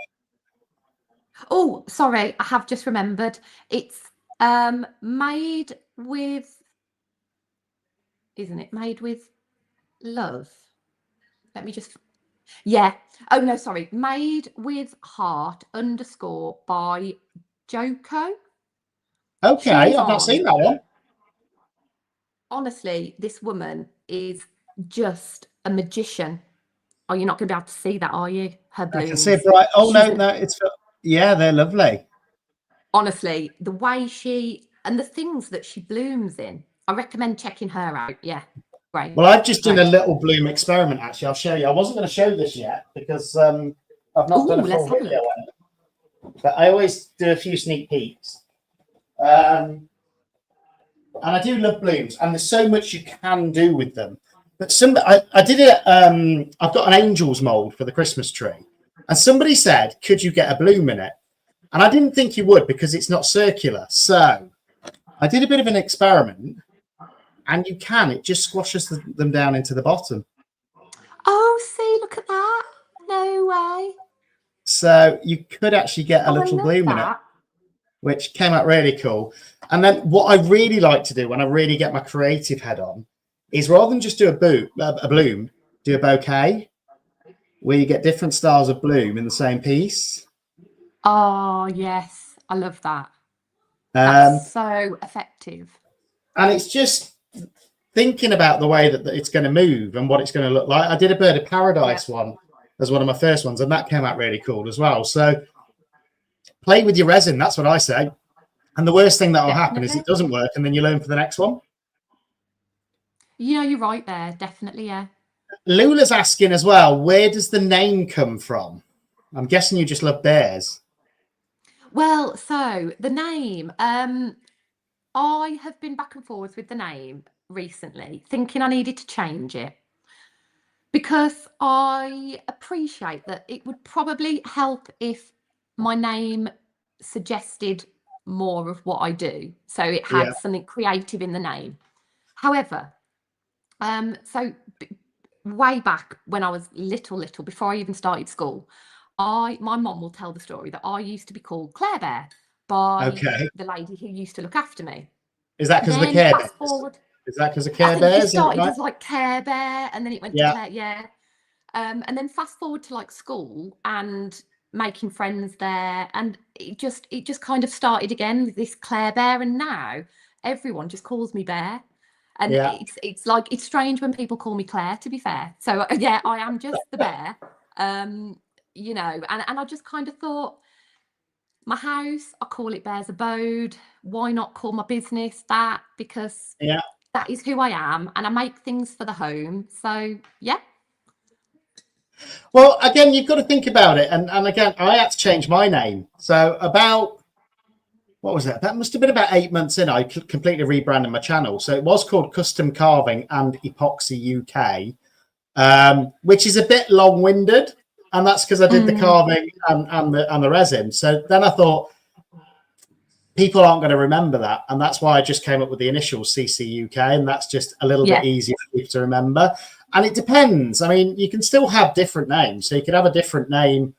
Oh, sorry. I have just remembered. It's made with... Isn't it? Made with love. Let me just... Yeah. Oh, no, sorry. Made with heart _ by Joko. Okay. I've not seen that one. Honestly, this woman is just a magician. Oh, you're not going to be able to see that, are you? Her blooms. I can see it bright. Oh, no. It's... Yeah, they're lovely. Honestly, the way she... And the things that she blooms in. I recommend checking her out. Yeah. Right. Well, I've just done a little bloom experiment, actually. I'll show you. I wasn't going to show this yet because I've not done a full video on it. But I always do a few sneak peeks. And I do love blooms. And there's so much you can do with them. But I did it. I've got an angel's mold for the Christmas tree. And somebody said, could you get a bloom in it? And I didn't think you would because it's not circular. So I did a bit of an experiment. And you can. It just squashes them down into the bottom. Oh, see, look at that. No way. So you could actually get a little bloom in it, which came out really cool. And then what I really like to do when I really get my creative head on is rather than just do a bloom, do a bouquet where you get different styles of bloom in the same piece. Oh, yes. I love that. That's so effective. And it's just thinking about the way that it's going to move and what it's going to look like. I did a bird of paradise one as one of my first ones, and that came out really cool as well. So play with your resin. That's what I say. And the worst thing that will happen is it doesn't work, and then you learn for the next one. Yeah, you're right there. Definitely, yeah. Lula's asking as well, where does the name come from? I'm guessing you just love bears. Well, so the name, I have been back and forwards with the name recently, thinking I needed to change it because I appreciate that it would probably help if my name suggested more of what I do. So it had something creative in the name. However, so way back when I was little, before I even started school, my mom will tell the story that I used to be called Claire Bear by the lady who used to look after me. Is that because of the Care Bears? Is that because of Care Bears? It started as like Care Bear, and then it went to Claire, and then fast forward to like school and making friends there, and it just kind of started again with this Claire Bear, and now everyone just calls me Bear. And it's like, it's strange when people call me Claire, to be fair. So yeah, I am just the Bear. You know, and I just kind of thought, my house, I call it Bear's Abode. Why not call my business that? Because that is who I am, and I make things for the home. So yeah. Well, again, you've got to think about it. And again, I had to change my name. So about, what was that? That must have been about 8 months in. I completely rebranded my channel. So it was called Custom Carving and Epoxy UK, which is a bit long-winded. And that's because I did the carving and the resin. So then I thought, people aren't going to remember that. And that's why I just came up with the initials CCUK. And that's just a little bit easier for people to remember. And it depends. I mean, you can still have different names. So you could have a different name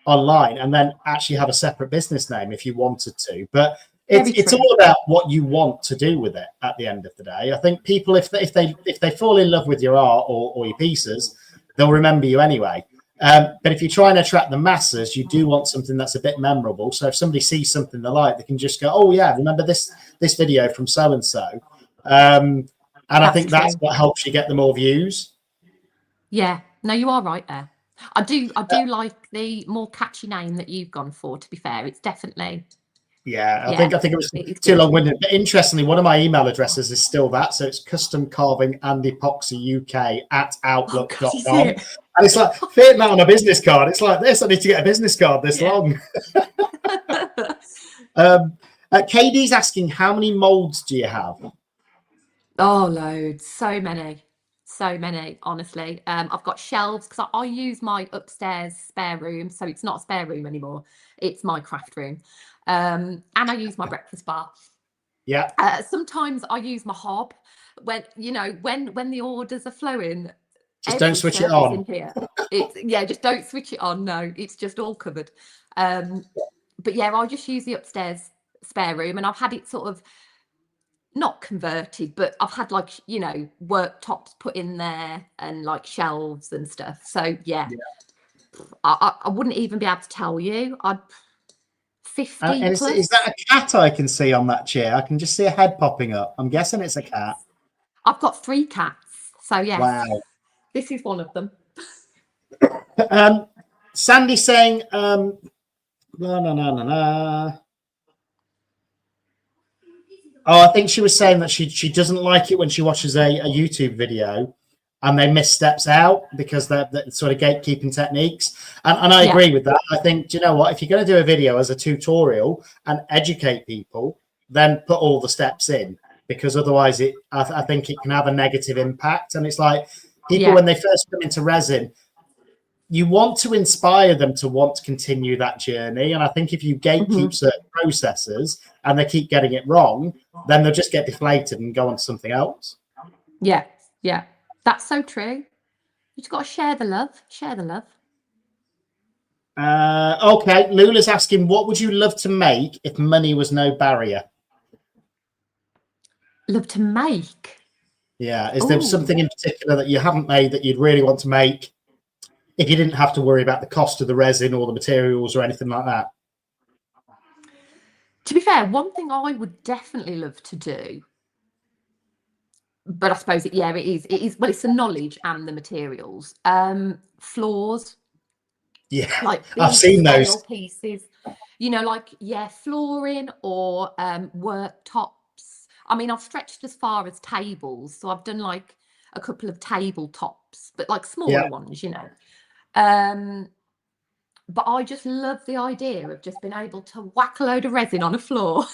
online and then actually have a separate business name if you wanted to. But it's all about what you want to do with it at the end of the day. I think people, if they fall in love with your art or your pieces, they'll remember you anyway. But if you try and attract the masses, you do want something that's a bit memorable. So if somebody sees something they like, they can just go, oh yeah, remember this video from so-and-so. And I think that's what helps you get the more views. Yeah, no, you are right there. I do like the more catchy name that you've gone for, to be fair. It's definitely. Yeah, I think it was too long-winded. But interestingly, one of my email addresses is still that. So it's custom carving and epoxy UK at outlook.com. And it's like, fitting that on a business card. It's like this. I need to get a business card this long. KD's asking, how many molds do you have? Oh, loads. So many, honestly. I've got shelves because I use my upstairs spare room. So it's not a spare room anymore. It's my craft room. And I use my breakfast bar. Yeah. Sometimes I use my hob when the orders are flowing. Just don't switch it on. In here. Just don't switch it on. No, it's just all covered. But yeah, I just use the upstairs spare room, and I've had it sort of not converted, but I've had worktops put in there and like shelves and stuff. So yeah. I wouldn't even be able to tell you. I'd 50 and plus. Is that a cat I can see on that chair? I can just see a head popping up. I'm guessing it's a cat. I've got 3 cats. So yes. Wow. This is one of them. Sandy saying, no. Oh, I think she was saying that she doesn't like it when she watches a YouTube video and they miss steps out because they're sort of gatekeeping techniques. And I agree with that. I think, do you know what? If you're going to do a video as a tutorial and educate people, then put all the steps in, because otherwise I think it can have a negative impact. And it's like people, when they first come into resin, you want to inspire them to want to continue that journey. And I think if you gatekeep certain processes and they keep getting it wrong, then they'll just get deflated and go on to something else. Yeah. That's so true. You just got to share the love. Okay, Lula's asking, what would you love to make if money was no barrier? Love to make? Yeah. Is there something in particular that you haven't made that you'd really want to make if you didn't have to worry about the cost of the resin or the materials or anything like that? To be fair, one thing I would definitely love to do, but I suppose it is. Well, it's the knowledge and the materials. Floors. Yeah, like I've seen those pieces. Flooring or worktops. I mean, I've stretched as far as tables, so I've done like a couple of tabletops, but like smaller ones, But I just love the idea of just being able to whack a load of resin on a floor.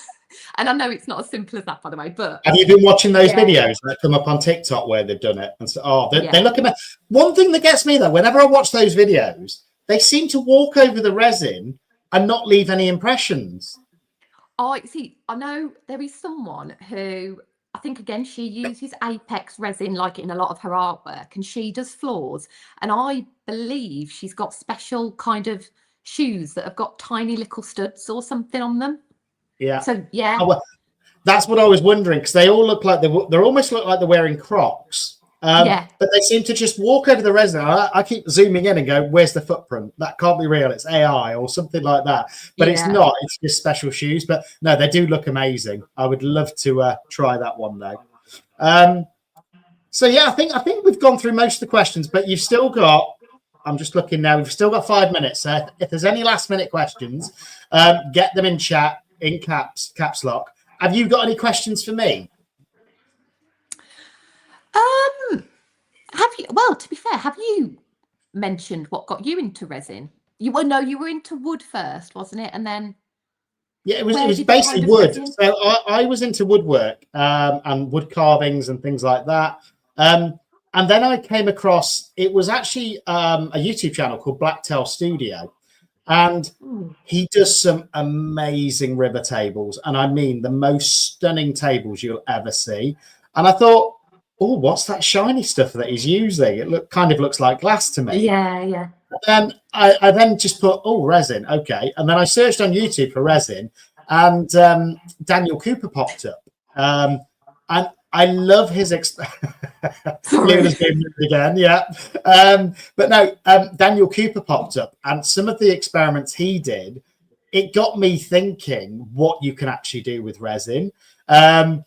And I know it's not as simple as that, by the way, but... Have you been watching those videos that come up on TikTok where they've done it? And so, they look at one thing that gets me, though, whenever I watch those videos, they seem to walk over the resin and not leave any impressions. I know there is someone who, I think, again, she uses Apex resin like in a lot of her artwork, and she does floors. And I believe she's got special kind of shoes that have got tiny little studs or something on them. Yeah. So, yeah. Oh, well, that's what I was wondering, because they all look like they're almost look like they're wearing Crocs. But they seem to just walk over the resin. I keep zooming in and go, where's the footprint? That can't be real. It's AI or something like that. But it's not. It's just special shoes. But no, they do look amazing. I would love to try that one though. So yeah, I think we've gone through most of the questions, but you've still got. I'm just looking now. We've still got 5 minutes. So if there's any last minute questions, get them in chat in caps lock. Have you got any questions for me? Have you? Well, to be fair, have you mentioned what got you into resin? You were into wood first, wasn't it? And then it was basically wood. So I was into woodwork and wood carvings and things like that. And then I came across, it was actually a YouTube channel called Blacktail Studio. And he does some amazing river tables. And I mean, the most stunning tables you'll ever see. And I thought, oh, what's that shiny stuff that he's using? It kind of looks like glass to me. Yeah. And then I then just put, resin. Okay. And then I searched on YouTube for resin and Daniel Cooper popped up. And I love his Luna's being moved again, yeah. But no, Daniel Cooper popped up, and some of the experiments he did, it got me thinking what you can actually do with resin. And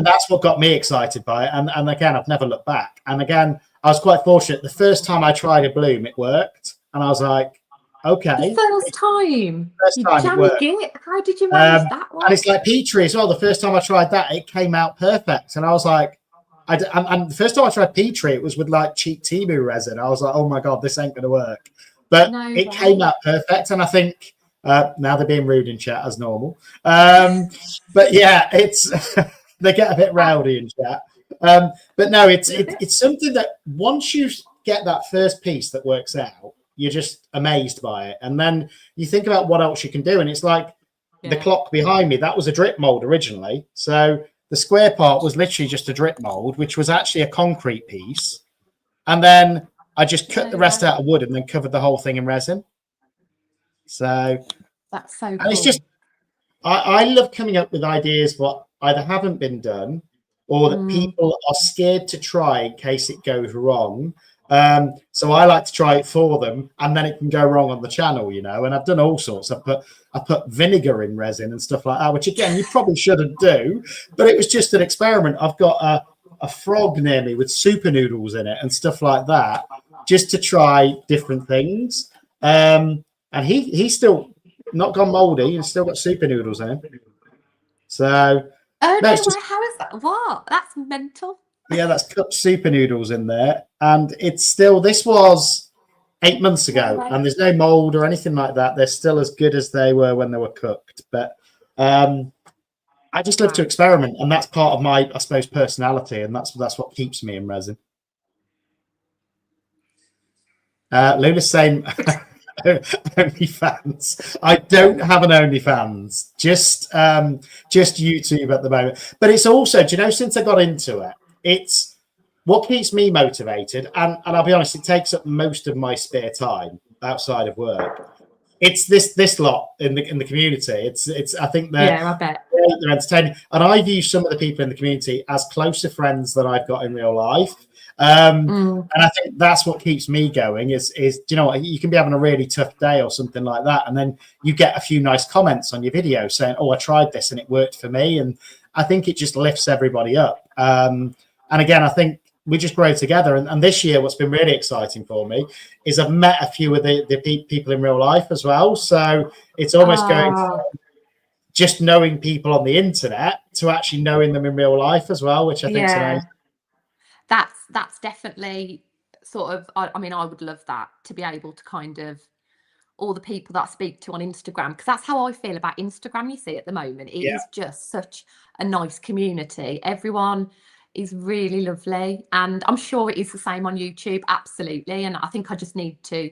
that's what got me excited by it. And again, I've never looked back. And again, I was quite fortunate. The first time I tried a bloom, it worked. And I was like, okay. The first time it worked. How did you manage that one? And it's like Petri as well. The first time I tried that, it came out perfect. And I was like, and the first time I tried Petri, it was with like cheap Timu resin. I was like, oh my God, this ain't going to work. But it came out perfect. And I think now they're being rude in chat as normal. But yeah, it's they get a bit rowdy in chat. But no, it's something that once you get that first piece that works out, you're just amazed by it. And then you think about what else you can do. And it's like the clock behind me, that was a drip mold originally. So the square part was literally just a drip mold, which was actually a concrete piece. And then I just cut the rest out of wood and then covered the whole thing in resin. So that's so cool. And it's just, I love coming up with ideas what either haven't been done or that people are scared to try in case it goes wrong. So I like to try it for them, and then it can go wrong on the channel, you know. And I've done all sorts. I put vinegar in resin and stuff like that, which again you probably shouldn't do, but it was just an experiment. I've got a frog near me with super noodles in it and stuff like that, just to try different things. And he's still not gone moldy. He's still got super noodles in him. So how is that? What? That's mental. Yeah, that's cooked super noodles in there, and it's still. This was 8 months ago, and there's no mold or anything like that. They're still as good as they were when they were cooked. But I just love to experiment, and that's part of my, I suppose, personality, and that's what keeps me in resin. Luna's saying OnlyFans. I don't have an OnlyFans. Just YouTube at the moment. But it's also, do you know, since I got into it, it's what keeps me motivated, and I'll be honest, it takes up most of my spare time outside of work. It's this lot in the community. It's I think I bet they're entertaining, and I view some of the people in the community as closer friends than I've got in real life. And I think that's what keeps me going. Is you know, you can be having a really tough day or something like that, and then you get a few nice comments on your video saying, "Oh, I tried this and it worked for me," and I think it just lifts everybody up. And again, I think we just grow together. And this year, what's been really exciting for me is I've met a few of the people in real life as well. So it's almost going from just knowing people on the internet to actually knowing them in real life as well, which I think is nice. That's definitely sort of, I mean, I would love that, to be able to kind of, all the people that I speak to on Instagram, because that's how I feel about Instagram. You see, at the moment, it is just such a nice community. Everyone is really lovely, and I'm sure it is the same on YouTube. Absolutely. And I think I just need to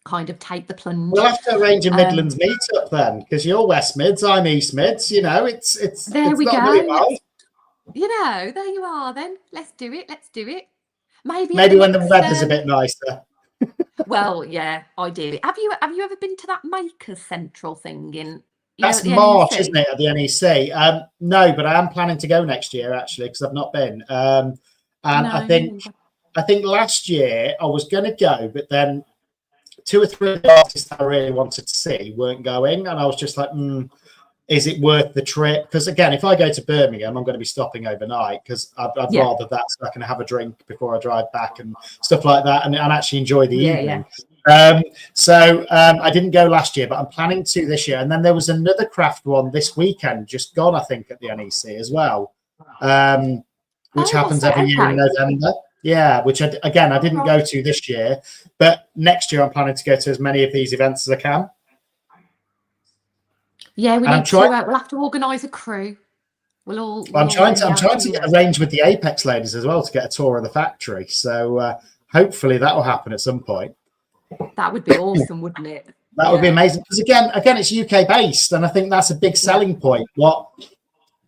kind of take the plunge. We'll have to arrange a Midlands meetup then, because you're West Mids, I'm East Mids. You know, it's there we go. Really, you know, there you are. Then let's do it. Maybe when the weather's a bit nicer. Well, yeah, ideally. Have you ever been to that Makers Central thing in? That's March, isn't it, at the NEC? No, but I am planning to go next year, actually, because I've not been. And No, me neither. I think last year I was going to go, but then 2 or 3 artists that I really wanted to see weren't going, and I was just like, is it worth the trip? Because again, if I go to Birmingham, I'm going to be stopping overnight because I'd Yeah. rather that so I can have a drink before I drive back and stuff like that, and actually enjoy the Yeah, evening. So I didn't go last year, but I'm planning to this year. And then there was another craft one this weekend, just gone, I think, at the NEC as well, which happens every year in November. Yeah, which I didn't go to this year, but next year I'm planning to go to as many of these events as I can. Yeah, we'll have to organise a crew. I'm trying to arrange with the Apex ladies as well to get a tour of the factory. So hopefully that will happen at some point. That would be awesome, wouldn't it? That would be amazing because again, it's UK based, and I think that's a big selling point.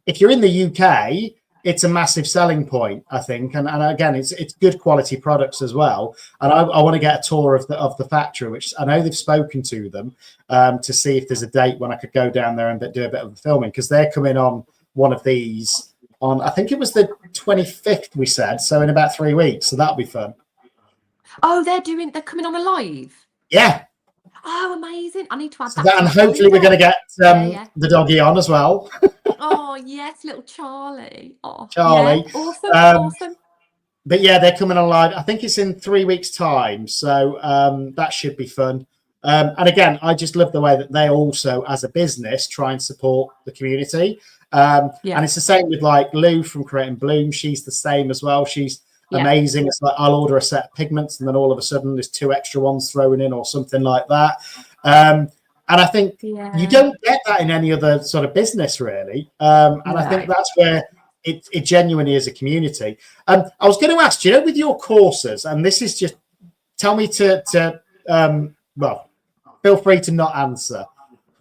If you're in the UK, it's a massive selling point, I think, and again, it's good quality products as well. And I want to get a tour of the factory, which I know they've spoken to them to see if there's a date when I could go down there and do a bit of the filming, because they're coming on one of these on, I think it was the 25th we said, so in about 3 weeks, so that'll be fun. Oh, they're coming on a live? Yeah. Oh, amazing. I need to add that. And hopefully we're going to get the doggy on as well. Oh, yes, little Charlie. Oh, Charlie. Yeah. Awesome. But yeah, they're coming on live. I think it's in 3 weeks' time. So that should be fun. And again, I just love the way that they also, as a business, try and support the community. And it's the same with like Lou from Create and Bloom. She's the same as well. She's amazing. It's like I'll order a set of pigments and then all of a sudden there's 2 extra ones thrown in or something like that. And I think you don't get that in any other sort of business, really. I think that's where it genuinely is a community. I was going to ask, with your courses, and this is just, tell me well, feel free to not answer.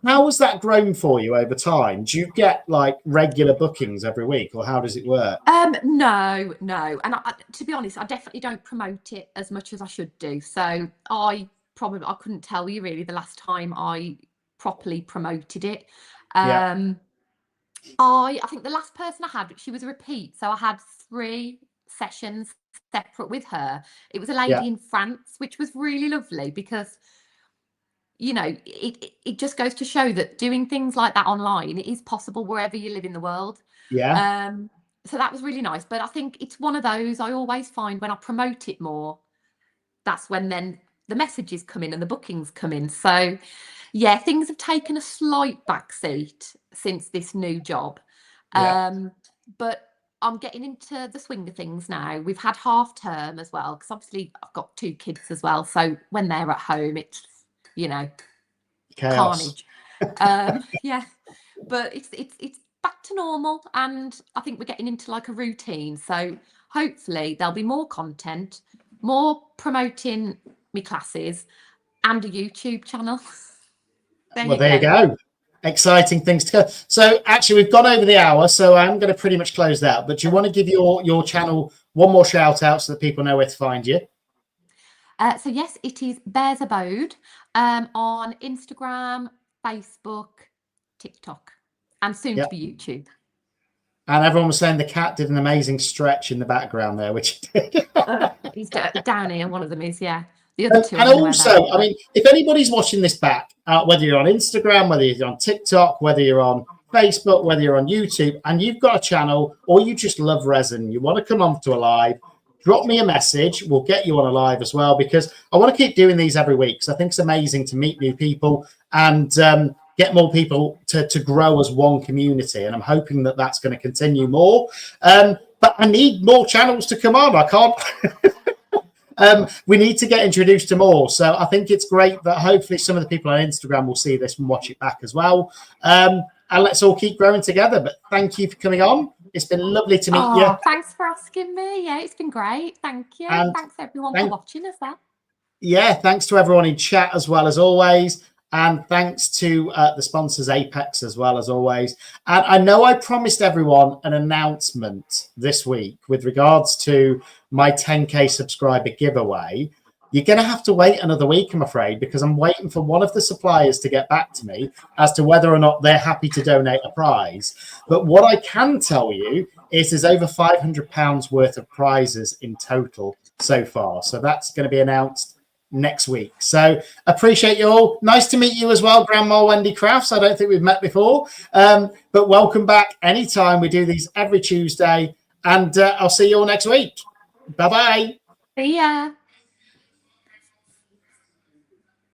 How has that grown for you over time? Do you get like regular bookings every week, or how does it work? No. And to be honest, I definitely don't promote it as much as I should do. So I couldn't tell you really the last time I properly promoted it. I think the last person I had, she was a repeat. So I had 3 sessions separate with her. It was a lady in France, which was really lovely because it just goes to show that doing things like that online, it is possible wherever you live in the world. So that was really nice. But I think it's one of those, I always find when I promote it more, that's when then the messages come in and the bookings come in. So yeah, things have taken a slight backseat since this new job. But I'm getting into the swing of things now. We've had half term as well, because obviously I've got 2 kids as well. So when they're at home, it's chaos. Carnage. But it's back to normal, and I think we're getting into like a routine. So hopefully there'll be more content, more promoting my classes, and a YouTube channel. There you go. Exciting things to go. So actually we've gone over the hour, so I'm going to pretty much close that. But do you want to give your channel one more shout out so that people know where to find you? So yes, it is Bear's Abode on Instagram, Facebook, TikTok, and soon to be YouTube. And everyone was saying the cat did an amazing stretch in the background there, which he did. He's down here. One of them is, The other 2. And also, I mean, if anybody's watching this back, whether you're on Instagram, whether you're on TikTok, whether you're on Facebook, whether you're on YouTube, and you've got a channel or you just love resin, you want to come on to a live, drop me a message. We'll get you on a live as well, because I want to keep doing these every week. So I think it's amazing to meet new people and get more people to grow as one community. And I'm hoping that that's going to continue more. But I need more channels to come on. I can't. We need to get introduced to more. So I think it's great that hopefully some of the people on Instagram will see this and watch it back as well. And let's all keep growing together. But thank you for coming on. It's been lovely to meet you. Thanks for asking me. Yeah, it's been great. Thank you. And thanks everyone for watching as well. Yeah, thanks to everyone in chat as well as always. And thanks to the sponsors, Apex, as well as always. And I know I promised everyone an announcement this week with regards to my 10K subscriber giveaway. you're going to have to wait another week, I'm afraid, because I'm waiting for one of the suppliers to get back to me as to whether or not they're happy to donate a prize. But what I can tell you is there's over £500 worth of prizes in total so far. So that's going to be announced next week. So appreciate you all. Nice to meet you as well, Grandma Wendy Crafts. I don't think we've met before, but welcome back anytime. We do these every Tuesday, and I'll see you all next week. Bye-bye. See ya.